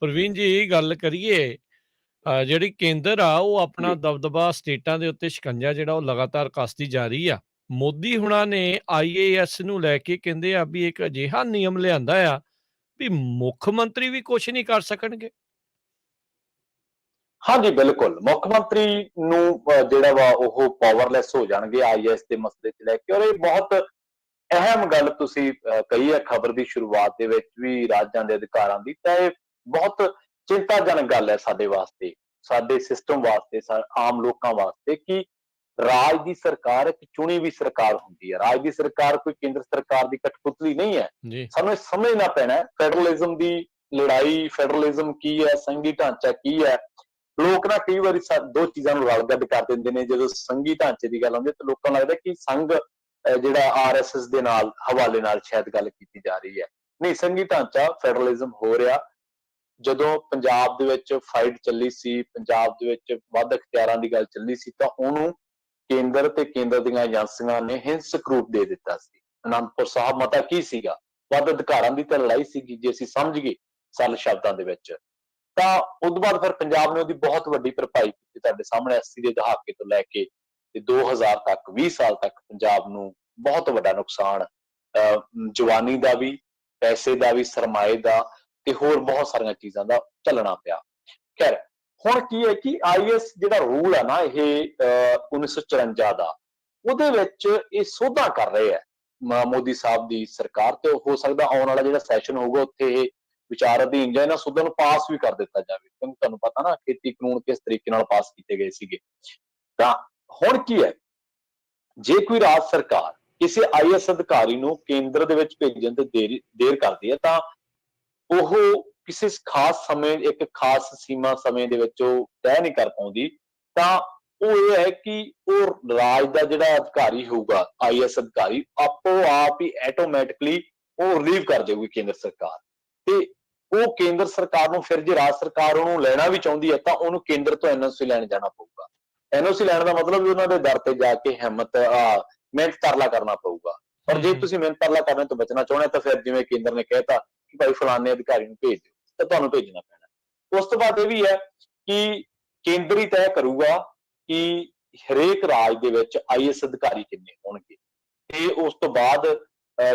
ਪ੍ਰਵੀਨ ਜੀ ਗੱਲ ਕਰੀਏ, ਜਿਹੜੀ ਕੇਂਦਰ ਆ ਉਹ ਆਪਣਾ ਦਬਦਬਾ ਸਟੇਟਾਂ ਦੇ ਉੱਤੇ ਸ਼ਿਕੰਜਾ ਜਿਹੜਾ ਉਹ ਲਗਾਤਾਰ ਕੱਸਦੀ ਜਾ ਰਹੀ ਆ। ਮੋਦੀ ਹੁਣਾਂ ਨੇ IAS ਨੂੰ ਲੈ ਕੇ ਕਹਿੰਦੇ ਆ ਵੀ ਇੱਕ ਅਜਿਹਾ ਨਿਯਮ ਲਿਆਂਦਾ ਆ ਵੀ ਮੁੱਖ ਮੰਤਰੀ ਵੀ ਕੁਛ ਨਹੀਂ ਕਰ ਸਕਣਗੇ। ਹਾਂਜੀ ਬਿਲਕੁਲ, ਮੁੱਖ ਮੰਤਰੀ ਨੂੰ ਜਿਹੜਾ ਵਾ ਉਹ ਪਾਵਰਲੈਸ ਹੋ ਜਾਣਗੇ IAS ਦੇ ਮਸਲੇ 'ਚ ਲੈ ਕੇ। ਔਰ ਇਹ ਬਹੁਤ ਅਹਿਮ ਗੱਲ ਤੁਸੀਂ ਕਹੀ ਹੈ ਖਬਰ ਦੀ ਸ਼ੁਰੂਆਤ ਦੇ ਵਿੱਚ ਵੀ ਰਾਜਾਂ ਦੇ ਅਧਿਕਾਰਾਂ ਦੀ, ਤਾਂ ਇਹ ਬਹੁਤ ਚਿੰਤਾਜਨਕ ਗੱਲ ਹੈ ਸਾਡੇ ਵਾਸਤੇ, ਸਾਡੇ ਸਿਸਟਮ ਵਾਸਤੇ, ਆਮ ਲੋਕਾਂ ਵਾਸਤੇ ਕਿ ਰਾਜ ਦੀ ਸਰਕਾਰ ਇੱਕ ਚੁਣੀ ਵੀ ਸਰਕਾਰ ਹੁੰਦੀ ਹੈ। ਰਾਜ ਦੀ ਸਰਕਾਰ ਕੋਈ ਕੇਂਦਰ ਸਰਕਾਰ ਦੀ ਕਠਪੁਤਲੀ ਨਹੀਂ ਹੈ। ਸਾਨੂੰ ਇਹ ਸਮਝਣਾ ਪੈਣਾ ਫੈਡਰਲਿਜ਼ਮ ਦੀ ਲੜਾਈ, ਫੈਡਰਲਿਜ਼ਮ ਕੀ ਹੈ, ਸੰਘੀ ਢਾਂਚਾ ਕੀ ਹੈ। ਲੋਕ ਨਾ ਕਈ ਵਾਰੀ ਦੋ ਚੀਜ਼ਾਂ ਨੂੰ ਰਲ-ਗੱਡ ਕਰ ਦਿੰਦੇ ਨੇ। ਜਦੋਂ ਸੰਘੀ ਢਾਂਚੇ ਦੀ ਗੱਲ ਆਉਂਦੀ ਹੈ ਤਾਂ ਲੋਕਾਂ ਨੂੰ ਲੱਗਦਾ ਕਿ ਸੰਘ ਜਿਹੜਾ RSS ਦੇ ਨਾਲ ਹਵਾਲੇ ਨਾਲ ਸ਼ਾਇਦ ਗੱਲ ਕੀਤੀ ਜਾ ਰਹੀ ਹੈ। ਨਹੀਂ, ਸੰਘੀ ਢਾਂਚਾ ਫੈਡਰਲਿਜ਼ਮ ਹੋ ਰਿਹਾ। ਜਦੋਂ ਪੰਜਾਬ ਦੇ ਵਿੱਚ ਫਾਈਟ ਚੱਲੀ ਸੀ, ਪੰਜਾਬ ਦੇ ਵਿੱਚ ਵੱਧ ਅਖਤਿਆਰਾਂ ਦੀ ਗੱਲ ਚੱਲੀ ਸੀ, ਤਾਂ ਉਹਨੂੰ ਕੇਂਦਰ ਤੇ ਕੇਂਦਰ ਦੀਆਂ ਏਜੰਸੀਆਂ ਨੇ ਹਿੰਸਕ ਰੂਪ ਦੇ ਦਿੱਤਾ ਸੀ। ਅਨੰਦਪੁਰ ਸਾਹਿਬ ਮਤਾ ਕੀ ਸੀਗਾ? ਵੱਧ ਅਧਿਕਾਰਾਂ ਦੀ ਤਾਂ ਲੜਾਈ ਸੀਗੀ ਜੇ ਅਸੀਂ ਸਮਝ ਗਏ ਸਰਲ ਸ਼ਬਦਾਂ ਦੇ ਵਿੱਚ। ਤਾਂ ਉਦੋਂ ਬਾਅਦ ਫਿਰ ਪੰਜਾਬ ਨੇ ਉਹਦੀ ਬਹੁਤ ਵੱਡੀ ਭਰਪਾਈ ਕੀਤੀ। ਤੁਹਾਡੇ ਸਾਹਮਣੇ 80 ਦੇ ਦਹਾਕੇ ਤੋਂ ਲੈ ਕੇ ਤੇ 2000 ਤੱਕ 20 ਸਾਲ ਤੱਕ ਪੰਜਾਬ ਨੂੰ ਬਹੁਤ ਵੱਡਾ ਨੁਕਸਾਨ ਜਵਾਨੀ ਦਾ ਵੀ, ਪੈਸੇ ਦਾ ਵੀ, ਸਰਮਾਏ ਦਾ ਤੇ ਹੋਰ ਬਹੁਤ ਸਾਰੀਆਂ ਚੀਜ਼ਾਂ ਦਾ ਝੱਲਣਾ ਪਿਆ। ਖੈਰ ਹੁਣ ਕੀ ਹੈ ਕਿ IAS ਜਿਹੜਾ ਰੂਲ ਹੈ ਨਾ ਇਹ 1954 ਦਾ, ਉਹਦੇ ਵਿੱਚ ਇਹ ਸੋਧਾਂ ਕਰ ਰਹੇ ਹੈ ਮੋਦੀ ਸਾਹਿਬ ਦੀ ਸਰਕਾਰ। ਤੇ ਹੋ ਸਕਦਾ ਆਉਣ ਵਾਲਾ ਜਿਹੜਾ ਸੈਸ਼ਨ ਹੋਊਗਾ ਉੱਥੇ ਇਹ ਵਿਚਾਰ ਅਧੀਨ ਜਾਂ ਇਹਨਾਂ ਸੋਧਾਂ ਨੂੰ ਪਾਸ ਵੀ ਕਰ ਦਿੱਤਾ ਜਾਵੇ, ਕਿਉਂਕਿ ਤੁਹਾਨੂੰ ਪਤਾ ਨਾ ਖੇਤੀ ਕਾਨੂੰਨ ਕਿਸ ਤਰੀਕੇ ਨਾਲ ਪਾਸ ਕੀਤੇ ਗਏ ਸੀਗੇ। ਤਾਂ ਹੁਣ ਕੀ ਹੈ, ਜੇ ਕੋਈ ਰਾਜ ਸਰਕਾਰ ਕਿਸੇ IAS ਅਧਿਕਾਰੀ ਨੂੰ ਕੇਂਦਰ ਦੇ ਵਿੱਚ ਭੇਜਣ ਤੇ ਦੇਰ ਕਰਦੀ ਹੈ ਤਾਂ ਉਹ ਕਿਸੇ ਖਾਸ ਸਮੇਂ, ਇੱਕ ਖਾਸ ਸੀਮਾ ਸਮੇਂ ਦੇ ਵਿੱਚ ਉਹ ਤੈਅ ਨਹੀਂ ਕਰ ਪਾਉਂਦੀ, ਤਾਂ ਉਹ ਇਹ ਹੈ ਕਿ ਉਹ ਰਾਜ ਦਾ ਜਿਹੜਾ ਅਧਿਕਾਰੀ ਹੋਊਗਾ IAS ਅਧਿਕਾਰੀ ਆਪੋ ਆਪ ਹੀ ਆਟੋਮੈਟਿਕਲੀ ਉਹ ਰਿਲੀਵ ਕਰ ਜਾਊਗੀ ਕੇਂਦਰ ਸਰਕਾਰ। ਤੇ ਉਹ ਕੇਂਦਰ ਸਰਕਾਰ ਨੂੰ ਫਿਰ ਜੇ ਰਾਜ ਸਰਕਾਰ ਉਹਨੂੰ ਲੈਣਾ ਵੀ ਚਾਹੁੰਦੀ ਹੈ ਤਾਂ ਉਹਨੂੰ ਕੇਂਦਰ ਤੋਂ NOC ਲੈਣ ਜਾਣਾ ਪਊਗਾ। NOC ਲੈਣ ਦਾ ਮਤਲਬ ਵੀ ਉਹਨਾਂ ਦੇ ਦਰ ਤੇ ਜਾ ਕੇ ਮਿਹਨਤ ਤਰਲਾ ਕਰਨਾ ਪਊਗਾ। ਪਰ ਜੇ ਤੁਸੀਂ ਮਿਹਨਤ ਤਰਲਾ ਕਰਨ ਤੋਂ ਬਚਣਾ ਚਾਹੁੰਦੇ ਤਾਂ ਫਿਰ ਜਿਵੇਂ ਕੇਂਦਰ ਨੇ ਕਹਿਤਾ ਕਿ ਭਾਈ ਫਲਾਣੇ ਅਧਿਕਾਰੀ ਨੂੰ ਭੇਜ ਦਿਓ, ਤਾਂ ਤੁਹਾਨੂੰ ਭੇਜਣਾ ਪੈਣਾ। ਉਸ ਤੋਂ ਬਾਅਦ ਇਹ ਵੀ ਹੈ ਕਿ ਕੇਂਦਰ ਹੀ ਤੈਅ ਕਰੂਗਾ ਕਿ ਹਰੇਕ ਰਾਜ ਦੇ ਵਿੱਚ IAS ਅਧਿਕਾਰੀ ਕਿੰਨੇ ਹੋਣਗੇ, ਤੇ ਉਸ ਤੋਂ ਬਾਅਦ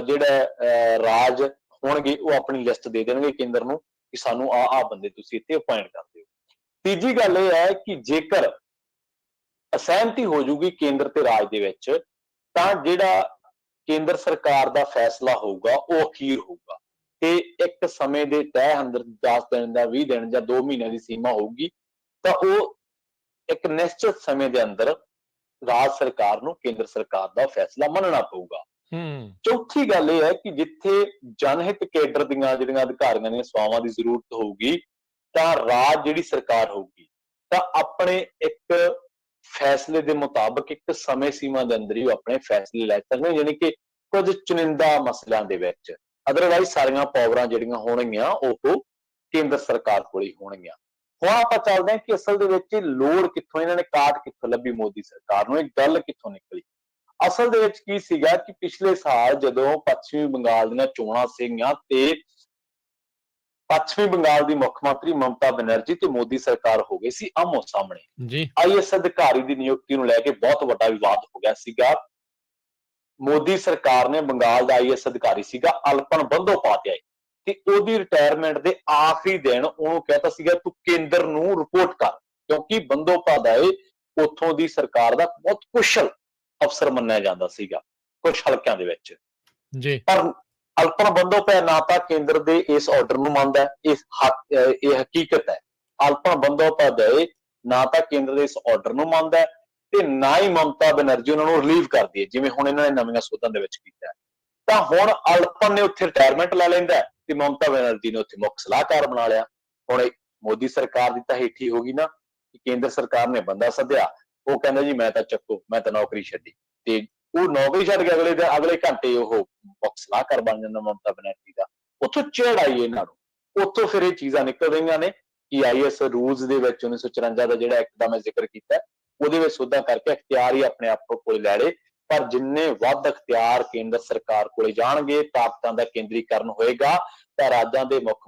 ਜਿਹੜਾ ਰਾਜ ਹੋਣਗੇ ਉਹ ਆਪਣੀ ਲਿਸਟ ਦੇ ਦੇਣਗੇ ਕੇਂਦਰ ਨੂੰ ਕਿ ਸਾਨੂੰ ਆਹ ਬੰਦੇ ਤੁਸੀਂ ਇੱਥੇ ਅਪਾਇੰਟ ਕਰ ਦਿਓ। ਤੀਜੀ ਗੱਲ ਇਹ ਹੈ ਕਿ ਜੇਕਰ ਅਸਹਿਮਤੀ ਹੋ ਜੂਗੀ ਕੇਂਦਰ ਤੇ ਰਾਜ ਦੇ ਵਿੱਚ, ਤਾਂ ਜਿਹੜਾ ਕੇਂਦਰ ਸਰਕਾਰ ਦਾ ਫੈਸਲਾ ਹੋਊਗਾ ਉਹ ਅਖੀਰ ਹੋਊਗਾ। ਤੇ ਇੱਕ ਸਮੇਂ ਦੇ ਤਹਿ ਅੰਦਰ 10 ਦਿਨ ਜਾਂ 20 ਦਿਨ ਜਾਂ 2 ਮਹੀਨਿਆਂ ਦੀ ਸੀਮਾ ਹੋਊਗੀ, ਤਾਂ ਉਹ ਇੱਕ ਨਿਸ਼ਚਿਤ ਸਮੇਂ ਦੇ ਅੰਦਰ ਰਾਜ ਸਰਕਾਰ ਨੂੰ ਕੇਂਦਰ ਸਰਕਾਰ ਦਾ ਫੈਸਲਾ ਮੰਨਣਾ ਪਊਗਾ। ਚੌਥੀ ਗੱਲ ਇਹ ਹੈ ਕਿ ਜਿੱਥੇ ਜਨਹਿਤ ਕੇਡਰ ਦੀਆਂ ਜਿਹੜੀਆਂ ਅਧਿਕਾਰੀਆਂ ਦੀਆਂ ਸੇਵਾਵਾਂ ਦੀ ਜ਼ਰੂਰਤ ਹੋਊਗੀ, ਤਾਂ ਰਾਜ ਜਿਹੜੀ ਸਰਕਾਰ ਹੋਊਗੀ ਤਾਂ ਆਪਣੇ ਇੱਕ ਫੈਸਲੇ ਦੇ ਮੁਤਾਬਕ ਇੱਕ ਸਮੇਂ ਸੀਮਾ ਦੇ ਅੰਦਰ ਹੀ ਉਹ ਆਪਣੇ ਫੈਸਲੇ ਲੈ ਸਕਦੇ, ਯਾਨੀ ਕਿ ਕੁਝ ਚੁਣਿੰਦਾ ਮਸਲਿਆਂ ਦੇ ਵਿੱਚ। ਅਦਰਵਾਈਜ਼ ਸਾਰੀਆਂ ਪਾਵਰਾਂ ਜਿਹੜੀਆਂ ਹੋਣਗੀਆਂ ਉਹ ਕੇਂਦਰ ਸਰਕਾਰ ਕੋਲ ਹੀ ਹੋਣਗੀਆਂ। ਹੁਣ ਆਪਾਂ ਚੱਲਦੇ ਹਾਂ ਕਿ ਅਸਲ ਦੇ ਵਿੱਚ ਲੋੜ ਕਿੱਥੋਂ, ਇਹਨਾਂ ਨੇ ਕਾਟ ਕਿੱਥੋਂ ਲੱਭੀ ਮੋਦੀ ਸਰਕਾਰ ਨੂੰ, ਇਹ ਗੱਲ ਕਿੱਥੋਂ ਨਿਕਲੀ। ਅਸਲ ਦੇ ਵਿੱਚ ਕੀ ਸੀਗਾ ਕਿ ਪਿਛਲੇ ਸਾਲ ਜਦੋਂ ਪੱਛਮੀ ਬੰਗਾਲ ਦੀਆਂ ਚੋਣਾਂ ਸੀਗੀਆਂ ਤੇ ਪੱਛਮੀ ਬੰਗਾਲ ਦੀ ਮੁੱਖ ਮੰਤਰੀ ਮਮਤਾ ਬੈਨਰਜੀ ਤੇ ਮੋਦੀ ਸਰਕਾਰ ਹੋ ਗਈ ਸੀ ਆਮੋ ਸਾਹਮਣੇ ਜੀ। ਆਈਐਸ ਅਧਿਕਾਰੀ ਦੀ ਨਿਯੁਕਤੀ ਨੂੰ ਲੈ ਕੇ ਬਹੁਤ ਵੱਡਾ ਵਿਵਾਦ ਹੋ ਗਿਆ ਸੀਗਾ। ਮੋਦੀ ਸਰਕਾਰ ਨੇ ਬੰਗਾਲ ਦਾ ਆਈਐਸ ਅਧਿਕਾਰੀ ਸੀਗਾ ਅਲਪਨ ਬੰਦੋਪਾਧਿਆਏ, ਤੇ ਉਹਦੀ ਰਿਟਾਇਰਮੈਂਟ ਦੇ ਆਖਰੀ ਦਿਨ ਉਹਨੂੰ ਕਹਿਤਾ ਸੀਗਾ ਤੂੰ ਕੇਂਦਰ ਨੂੰ ਰਿਪੋਰਟ ਕਰ, ਕਿਉਂਕਿ ਬੰਦੋਪਾਧਿਆਏ ਉੱਥੋਂ ਦੀ ਸਰਕਾਰ ਦਾ ਬਹੁਤ ਕੁਸ਼ਲ ਅਫਸਰ ਮੰਨਿਆ ਜਾਂਦਾ ਸੀਗਾ ਕੁਝ ਹਲਕਿਆਂ ਦੇ ਵਿੱਚ ਜੀ। ਪਰ ਅਲਪਨ ਬੰਦੋਪਾਧਿਆਏ ਨਾ ਤਾਂ ਕੇਂਦਰ ਦੇ ਇਸ ਆਰਡਰ ਨੂੰ ਮੰਨਦਾ, ਇਹ ਹਕੀਕਤ ਹੈ। ਅਲਪਨ ਬੰਦੋਪਾਧਿਆਏ ਨਾ ਤਾਂ ਕੇਂਦਰ ਦੇ ਇਸ ਆਰਡਰ ਨੂੰ ਮੰਨਦਾ ਤੇ ਨਾ ਹੀ ਮਮਤਾ ਬੈਨਰਜੀ ਉਹਨਾਂ ਨੂੰ ਰਿਲੀਵ ਕਰਦੀ ਹੈ, ਜਿਵੇਂ ਹੁਣ ਇਹਨਾਂ ਨੇ ਨਵੀਆਂ ਸੋਧਾਂ ਦੇ ਵਿੱਚ ਕੀਤਾ। ਤਾਂ ਹੁਣ ਅਲਪਨ ਨੇ ਉੱਥੇ ਰਿਟਾਇਰਮੈਂਟ ਲੈ ਲੈਂਦਾ ਤੇ ਮਮਤਾ ਬੈਨਰਜੀ ਨੇ ਉੱਥੇ ਮੁੱਖ ਸਲਾਹਕਾਰ ਬਣਾ ਲਿਆ। ਹੁਣ ਮੋਦੀ ਸਰਕਾਰ ਦੀ ਤਾਂ ਹੇਠੀ ਹੋ ਗਈ ਨਾ ਕਿ ਕੇਂਦਰ ਸਰਕਾਰ ਨੇ ਬੰਦਾ ਸੱਦਿਆ, ਉਹ ਕਹਿੰਦਾ ਜੀ ਮੈਂ ਤਾਂ ਚੱਕੋ, ਮੈਂ ਤਾਂ ਨੌਕਰੀ ਛੱਡੀ, ਤੇ ਉਹ ਨੌਕਰੀ ਛੱਡ ਕੇ ਅਗਲੇ ਘੰਟੇ ਉਹ ਮੁੱਖ ਸਲਾਹਕਾਰ ਬਣ ਜਾਂਦਾ ਮਮਤਾ ਬੈਨਰਜੀ ਦਾ। ਉੱਥੋਂ ਚਿੜ ਆਈ ਇਹਨਾਂ ਨੂੰ, ਉੱਥੋਂ ਫਿਰ ਇਹ ਚੀਜ਼ਾਂ ਨਿਕਲ ਰਹੀਆਂ ਨੇ ਕਿ ਆਈਐਸ ਰੂਲਸ ਦੇ ਵਿੱਚ 1954 ਦਾ ਜਿਹੜਾ ਐਕਟ ਦਾ ਮੈਂ ਜ਼ਿਕਰ ਕੀਤਾ ਉਹਦੇ ਵਿੱਚ ਸੋਧਾਂ ਕਰਕੇ ਅਖਤਿਆਰ ਹੀ ਆਪਣੇ ਆਪ ਕੋਲ ਲੈ ਲਏ। ਪਰ ਜਿੰਨੇ ਵੱਧ ਅਖਤਿਆਰ ਕੇਂਦਰ ਸਰਕਾਰ ਕੋਲੇ ਜਾਣਗੇ, ਤਾਕਤਾਂ ਦਾ ਕੇਂਦਰੀਕਰਨ ਹੋਏਗਾ, ਤਾਂ ਰਾਜਾਂ ਦੇ ਮੁੱਖ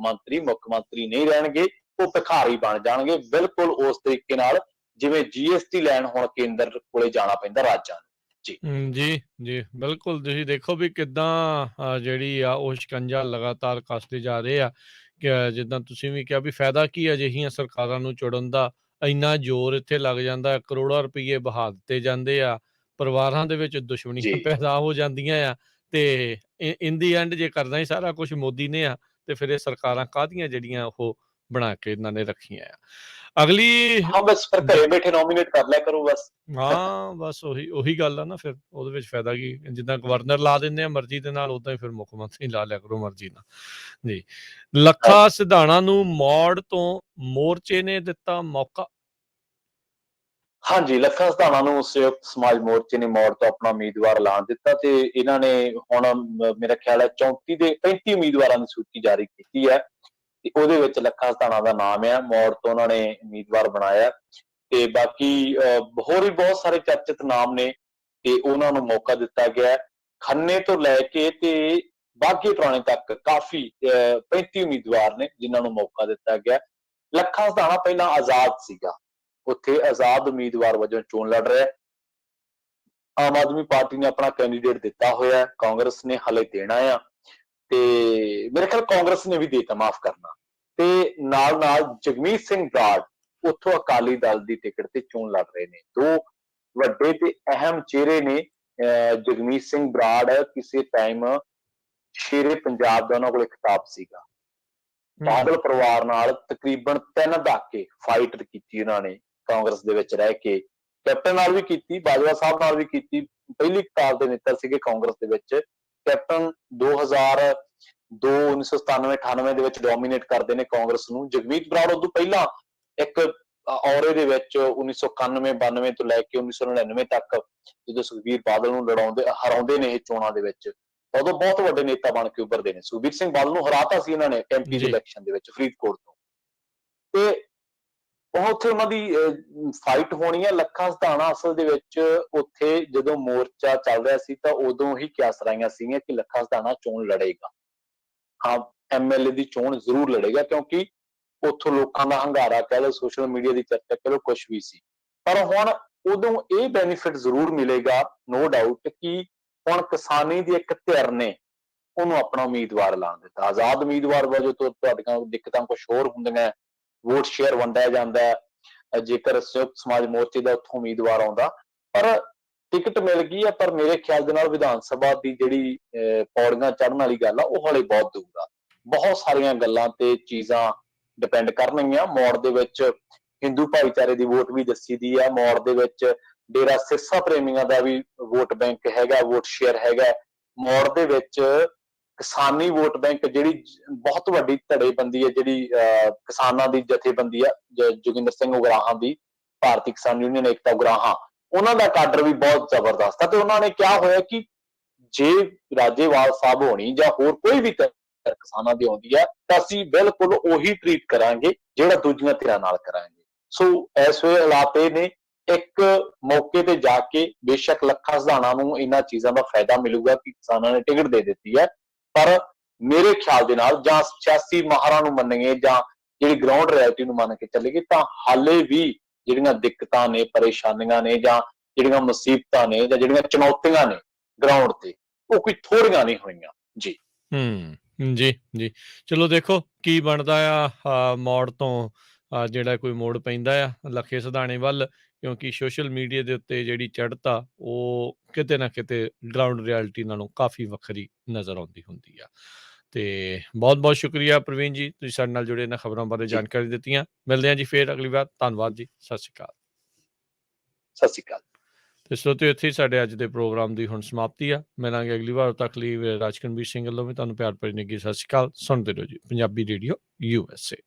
ਮੰਤਰੀ ਨਹੀਂ ਰਹਿਣਗੇ, ਉਹ ਭਿਖਾਰੀ ਬਣ ਜਾਣਗੇ। ਬਿਲਕੁਲ ਉਸ ਤਰੀਕੇ ਨਾਲ ਜਿਵੇਂ ਜੀਐਸਟੀ ਲੈਣ ਹੁਣ ਕੇਂਦਰ ਕੋਲੇ ਜਾਣਾ ਪੈਂਦਾ ਰਾਜਾਂ ਨੂੰ। ਜੀ ਜੀ, ਬਿਲਕੁਲ। ਤੁਸੀਂ ਦੇਖੋ ਵੀ ਕਿੱਦਾਂ ਜਿਹੜੀ ਆ ਉਹ ਸ਼ਿਕੰਜਾ ਲਗਾਤਾਰ ਕੱਸਦੇ ਜਾ ਰਹੇ ਆ ਕਿ ਜਿੱਦਾਂ ਤੁਸੀਂ ਵੀ ਕਿਹਾ ਵੀ ਫਾਇਦਾ ਕੀ ਅਜਿਹੀਆਂ ਸਰਕਾਰਾਂ ਨੂੰ ਚੁਣਨ ਦਾ, ਇੰਨਾ ਜ਼ੋਰ ਇੱਥੇ ਲੱਗ ਜਾਂਦਾ, ਕਰੋੜਾਂ ਰੁਪਈਏ ਬਹਾ ਦਿੱਤੇ ਜਾਂਦੇ ਆ, ਪਰਿਵਾਰਾਂ ਦੇ ਵਿੱਚ ਦੁਸ਼ਮਣੀਆਂ ਪੈਦਾ ਹੋ ਜਾਂਦੀਆਂ ਆ, ਤੇ ਇਨ ਦੀ ਐਂਡ ਜੇ ਕਰਨਾ ਹੀ ਸਾਰਾ ਕੁਛ ਮੋਦੀ ਨੇ ਆ, ਤੇ ਫਿਰ ਇਹ ਸਰਕਾਰਾਂ ਕਾਹਦੀਆਂ ਜਿਹੜੀਆਂ ਉਹ ਬਣਾ ਕੇ ਇਹਨਾਂ ਨੇ ਰੱਖੀਆਂ ਆ। ਅਗਲੀ ਬਸ ਫਿਰ ਘਰੇ ਬੈਠੇ ਨੋਮੀਨੇਟ ਕਰ ਲਿਆ ਕਰੋ ਬਸ। ਹਾਂ, ਬਸ ਉਹੀ ਗੱਲ ਆ ਨਾ, ਫਿਰ ਉਹਦੇ ਵਿੱਚ ਫਾਇਦਾ ਕੀ, ਜਿੱਦਾਂ ਗਵਰਨਰ ਲਾ ਦਿੰਦੇ ਆ ਮਰਜ਼ੀ ਦੇ ਨਾਲ, ਓਦਾਂ ਹੀ ਫਿਰ ਮੁੱਖ ਮੰਤਰੀ ਲਾ ਲਿਆ ਕਰੋ ਮਰਜ਼ੀ ਨਾਲ। ਜੀ। ਲੱਖਾ ਸਿਧਾਣਾ ਨੂੰ ਮੌੜ ਤੋਂ ਮੋਰਚੇ ਨੇ ਦਿੱਤਾ ਮੌਕਾ। ਹਾਂਜੀ, ਲੱਖਾ ਸਿਧਾਣਾ ਨੂੰ ਸੰਯੁਕਤ ਸਮਾਜ ਮੋਰਚੇ ਨੇ ਮੌੜ ਤੋਂ ਆਪਣਾ ਉਮੀਦਵਾਰ ਐਲਾਨ ਦਿੱਤਾ ਤੇ ਇਹਨਾਂ ਨੇ ਹੁਣ ਮੇਰਾ ਖਿਆਲ ਹੈ 35 ਉਮੀਦਵਾਰਾਂ ਦੀ ਸੂਚੀ ਜਾਰੀ ਕੀਤੀ ਹੈ ਤੇ ਉਹਦੇ ਵਿੱਚ ਲੱਖਾ ਸਿਧਾਣਾ ਦਾ ਨਾਮ ਹੈ। ਮੌੜ ਤੋਂ ਉਹਨਾਂ ਨੇ ਉਮੀਦਵਾਰ ਬਣਾਇਆ ਤੇ ਬਾਕੀ ਹੋਰ ਵੀ ਬਹੁਤ ਸਾਰੇ ਚਰਚਿਤ ਨਾਮ ਨੇ ਤੇ ਉਹਨਾਂ ਨੂੰ ਮੌਕਾ ਦਿੱਤਾ ਗਿਆ। ਖੰਨੇ ਤੋਂ ਲੈ ਕੇ ਤੇ ਬਾਘੇ ਪੁਰਾਣੇ ਤੱਕ ਕਾਫੀ 35 ਉਮੀਦਵਾਰ ਨੇ ਜਿਨ੍ਹਾਂ ਨੂੰ ਮੌਕਾ ਦਿੱਤਾ ਗਿਆ। ਲੱਖਾ ਸਿਧਾਣਾ ਪਹਿਲਾਂ ਆਜ਼ਾਦ ਸੀਗਾ, ਉੱਥੇ ਆਜ਼ਾਦ ਉਮੀਦਵਾਰ ਵਜੋਂ ਚੋਣ ਲੜ ਰਿਹਾ। ਆਮ ਆਦਮੀ ਪਾਰਟੀ ਨੇ ਆਪਣਾ ਕੈਂਡੀਡੇਟ ਦਿੱਤਾ ਹੋਇਆ, ਕਾਂਗਰਸ ਨੇ ਹਲੇ ਦੇਣਾ ਆ ਤੇ ਮੇਰੇ ਖਿਆਲ ਕਾਂਗਰਸ ਨੇ ਵੀ ਦੇਤਾ, ਮਾਫ ਕਰਨਾ। ਤੇ ਨਾਲ ਜਗਮੀਤ ਸਿੰਘ ਬਰਾੜ ਉੱਥੋਂ ਅਕਾਲੀ ਦਲ ਦੀ ਟਿਕਟ ਤੇ ਚੋਣ ਲੜ ਰਹੇ ਨੇ। ਦੋ ਵੱਡੇ ਤੇ ਅਹਿਮ ਚਿਹਰੇ ਨੇ। ਜਗਮੀਤ ਸਿੰਘ ਬਰਾੜ ਕਿਸੇ ਟਾਈਮ ਸ਼ੇਰੇ ਪੰਜਾਬ ਦਾ ਉਹਨਾਂ ਕੋਲ ਖਿਤਾਬ ਸੀਗਾ। ਬਾਦਲ ਪਰਿਵਾਰ ਨਾਲ ਤਕਰੀਬਨ 3 ਦਹਾਕੇ ਫਾਈਟ ਕੀਤੀ ਉਹਨਾਂ ਨੇ ਕਾਂਗਰਸ ਦੇ ਵਿੱਚ ਰਹਿ ਕੇ, ਕੈਪਟਨ ਨਾਲ ਵੀ ਕੀਤੀ, ਬਾਜਵਾ ਸਾਹਿਬ ਨਾਲ ਵੀ ਕੀਤੀ। ਪਹਿਲੀ ਕਾਲ ਦੇ ਨੇਤਾ ਸੀਗੇ ਕਾਂਗਰਸ ਦੇ ਵਿੱਚ। ਕੈਪਟਨ 2002 1997-98 ਦੇ ਵਿੱਚ ਡੋਮੀਨੇਟ ਕਰਦੇ ਨੇ ਕਾਂਗਰਸ ਨੂੰ। ਜਗਮੀਤ ਬਰਾੜ ਉਦੋਂ ਪਹਿਲਾਂ ਇੱਕ ਔਰੇ ਦੇ ਵਿੱਚ 1991-92 ਤੋਂ ਲੈ ਕੇ 1999 ਤੱਕ ਜਦੋਂ ਸੁਖਬੀਰ ਬਾਦਲ ਨੂੰ ਹਰਾਉਂਦੇ ਨੇ ਇਹ ਚੋਣਾਂ ਦੇ ਵਿੱਚ, ਉਦੋਂ ਬਹੁਤ ਵੱਡੇ ਨੇਤਾ ਬਣ ਕੇ ਉੱਭਰਦੇ ਨੇ। ਸੁਖਬੀਰ ਸਿੰਘ ਬਾਦਲ ਨੂੰ ਹਰਾਤਾ ਸੀ ਇਹਨਾਂ ਨੇ ਐਮਪੀ ਦੀ ਇਲੈਕਸ਼ਨ ਦੇ ਵਿੱਚ ਫਰੀਦਕੋਟ ਤੋਂ, ਤੇ ਉੱਥੇ ਉਹਨਾਂ ਦੀ ਫਾਈਟ ਹੋਣੀ ਹੈ। ਲੱਖਾ ਸਿਧਾਣਾ ਅਸਲ ਦੇ ਵਿੱਚ ਉੱਥੇ ਜਦੋਂ ਮੋਰਚਾ ਚੱਲ ਰਿਹਾ ਸੀ ਤਾਂ ਉਦੋਂ ਹੀ ਕਿਆਸ ਰਾਈਆਂ ਸੀਗੀਆਂ ਕਿ ਲੱਖਾ ਸਿਧਾਣਾ ਚੋਣ ਲੜੇਗਾ, ਹਾਂ ਐਮਐਲਏ ਦੀ ਚੋਣ ਜ਼ਰੂਰ ਲੜੇਗਾ, ਕਿਉਂਕਿ ਉੱਥੋਂ ਲੋਕਾਂ ਦਾ ਹੰਗਾਰਾ ਕਹਿ ਲਓ, ਸੋਸ਼ਲ ਮੀਡੀਆ ਦੀ ਚਰਚਾ ਕਹਿ ਲਓ, ਕੁਛ ਵੀ ਸੀ। ਪਰ ਹੁਣ ਉਦੋਂ ਇਹ ਬੈਨੀਫਿਟ ਜ਼ਰੂਰ ਮਿਲੇਗਾ, ਨੋ ਡਾਊਟ, ਕਿ ਹੁਣ ਕਿਸਾਨੀ ਦੀ ਇੱਕ ਧਿਰ ਨੇ ਉਹਨੂੰ ਆਪਣਾ ਉਮੀਦਵਾਰ ਐਲਾਨ ਦਿੱਤਾ। ਆਜ਼ਾਦ ਉਮੀਦਵਾਰ ਵਜੋਂ ਤੁਹਾਡੀਆਂ ਦਿੱਕਤਾਂ ਕੁਛ ਹੋਰ ਹੁੰਦੀਆਂ, ਵੋਟ ਸ਼ੇਅਰ ਵੰਡਿਆ ਜਾਂਦਾ ਜੇਕਰ ਸੰਯੁਕਤ ਸਮਾਜ ਮੋਰਚੇ ਦਾ ਉੱਥੋਂ ਉਮੀਦਵਾਰ ਆਉਂਦਾ, ਪਰ ਟਿਕਟ ਮਿਲ ਗਈ ਹੈ। ਪਰ ਮੇਰੇ ਖਿਆਲ ਦੇ ਨਾਲ ਵਿਧਾਨ ਸਭਾ ਦੀ ਜਿਹੜੀ ਪੌੜੀਆਂ ਚੜ੍ਹਨ ਵਾਲੀ ਗੱਲ ਆ ਉਹ ਹਾਲੇ ਬਹੁਤ ਦੂਰ ਆ। ਬਹੁਤ ਸਾਰੀਆਂ ਗੱਲਾਂ ਤੇ ਚੀਜ਼ਾਂ ਡਿਪੈਂਡ ਕਰਨਗੀਆਂ। ਮੌੜ ਦੇ ਵਿੱਚ ਹਿੰਦੂ ਭਾਈਚਾਰੇ ਦੀ ਵੋਟ ਵੀ ਦੱਸੀ ਦੀ ਆ, ਮੌੜ ਦੇ ਵਿੱਚ ਡੇਰਾ ਸਿਰਸਾ ਪ੍ਰੇਮੀਆਂ ਦਾ ਵੀ ਵੋਟ ਬੈਂਕ ਹੈਗਾ, ਵੋਟ ਸ਼ੇਅਰ ਹੈਗਾ। ਮੌੜ ਦੇ ਵਿੱਚ ਕਿਸਾਨੀ ਵੋਟ ਬੈਂਕ ਜਿਹੜੀ ਬਹੁਤ ਵੱਡੀ ਧੜੇਬੰਦੀ ਹੈ, ਜਿਹੜੀ ਕਿਸਾਨਾਂ ਦੀ ਜਥੇਬੰਦੀ ਆ ਜੋਗਿੰਦਰ ਸਿੰਘ ਉਗਰਾਹਾਂ ਦੀ, ਭਾਰਤੀ ਕਿਸਾਨ ਯੂਨੀਅਨ ਏਕਤਾ ਉਗਰਾਹਾਂ, ਉਹਨਾਂ ਦਾ ਕਾਡਰ ਵੀ ਬਹੁਤ ਜ਼ਬਰਦਸਤ ਆ। ਤੇ ਉਹਨਾਂ ਨੇ ਕਿਹਾ ਹੋਇਆ ਕਿ ਜੇ ਰਾਜੇਵਾਲ ਸਾਹਿਬ ਹੋਣੀ ਜਾਂ ਹੋਰ ਕੋਈ ਵੀ ਕਿਸਾਨਾਂ ਦੀ ਆਉਂਦੀ ਆ ਤਾਂ ਅਸੀਂ ਬਿਲਕੁਲ ਉਹੀ ਟਰੀਟ ਕਰਾਂਗੇ ਜਿਹੜਾ ਦੂਜੀਆਂ ਧਿਰਾਂ ਨਾਲ ਕਰਾਂਗੇ। ਸੋ ਇਸ ਵੇਲੇ ਹਾਲਾਤ ਇਹ ਨੇ, ਇੱਕ ਮੌਕੇ ਤੇ ਜਾ ਕੇ ਬੇਸ਼ੱਕ ਲੱਖਾਂ ਸਿਧਾਣਾ ਨੂੰ ਇਹਨਾਂ ਚੀਜ਼ਾਂ ਦਾ ਫਾਇਦਾ ਮਿਲੂਗਾ ਕਿ ਕਿਸਾਨਾਂ ਨੇ ਟਿਕਟ ਦੇ ਦਿੱਤੀ ਹੈ, ਪਰ ਮੇਰੇ ਖਿਆਲ ਦੇ ਨਾਲ ਜਾਂ ਸਿਆਸੀ ਮਾਹਰਾਂ ਨੂੰ ਮੰਨੀਏ ਜਾਂ ਜਿਹੜੀ ਗਰਾਊਂਡ ਰਿਐਲਿਟੀ ਨੂੰ ਮੰਨ ਕੇ ਚੱਲੀਏ ਤਾਂ ਹਾਲੇ ਵੀ ਜਿਹੜੀਆਂ ਦਿੱਕਤਾਂ ਨੇ, ਪਰੇਸ਼ਾਨੀਆਂ ਨੇ, ਜਾਂ ਜਿਹੜੀਆਂ ਮੁਸੀਬਤਾਂ ਨੇ, ਜਾਂ ਜਿਹੜੀਆਂ ਚੁਣੌਤੀਆਂ ਨੇ ਗਰਾਊਂਡ ਤੇ, ਉਹ ਕੋਈ ਥੋੜੀਆਂ ਨਹੀਂ ਹੋਈਆਂ ਜੀ। ਜੀ ਜੀ, ਚਲੋ ਦੇਖੋ ਕੀ ਬਣਦਾ ਆ ਮੌੜ ਤੋਂ ਜਿਹੜਾ ਕੋਈ ਮੋੜ ਪੈਂਦਾ ਆ ਲੱਖੇ ਸਿਧਾਣੇ ਵੱਲ, ਕਿਉਂਕਿ ਸੋਸ਼ਲ ਮੀਡੀਆ ਦੇ ਉੱਤੇ ਜਿਹੜੀ ਚੜ੍ਹਤਾ ਉਹ ਕਿਤੇ ਨਾ ਕਿਤੇ ਗਰਾਊਂਡ ਰਿਐਲਿਟੀ ਨਾਲੋਂ ਕਾਫੀ ਵੱਖਰੀ ਨਜ਼ਰ ਆਉਂਦੀ ਹੁੰਦੀ ਆ। ਤੇ ਬਹੁਤ ਬਹੁਤ ਸ਼ੁਕਰੀਆ ਪ੍ਰਵੀਨ ਜੀ, ਤੁਸੀਂ ਸਾਡੇ ਨਾਲ ਜੁੜੇ ਇਹਨਾਂ ਖਬਰਾਂ ਬਾਰੇ ਜਾਣਕਾਰੀ ਦਿੱਤੀਆਂ। ਮਿਲਦੇ ਹਾਂ ਜੀ ਫੇਰ ਅਗਲੀ ਵਾਰ। ਧੰਨਵਾਦ ਜੀ, ਸਤਿ ਸ਼੍ਰੀ ਅਕਾਲ। ਸਤਿ ਸ਼੍ਰੀ ਅਕਾਲ। ਤੇ ਸਰੋਤਿਓ, ਇੱਥੇ ਹੀ ਸਾਡੇ ਅੱਜ ਦੇ ਪ੍ਰੋਗਰਾਮ ਦੀ ਹੁਣ ਸਮਾਪਤੀ ਆ। ਮਿਲਾਂਗੇ ਅਗਲੀ ਵਾਰ, ਤੱਕ ਲਈ ਰਾਜਕਨਵੀਰ ਸਿੰਘ ਵੱਲੋਂ ਵੀ ਤੁਹਾਨੂੰ ਪਿਆਰ ਭਰੀ ਨਿੱਘੀ ਸਤਿ ਸ਼੍ਰੀ ਅਕਾਲ। ਸੁਣਦੇ ਰਹੋ ਜੀ ਪੰਜਾਬੀ ਰੇਡੀਓ USA।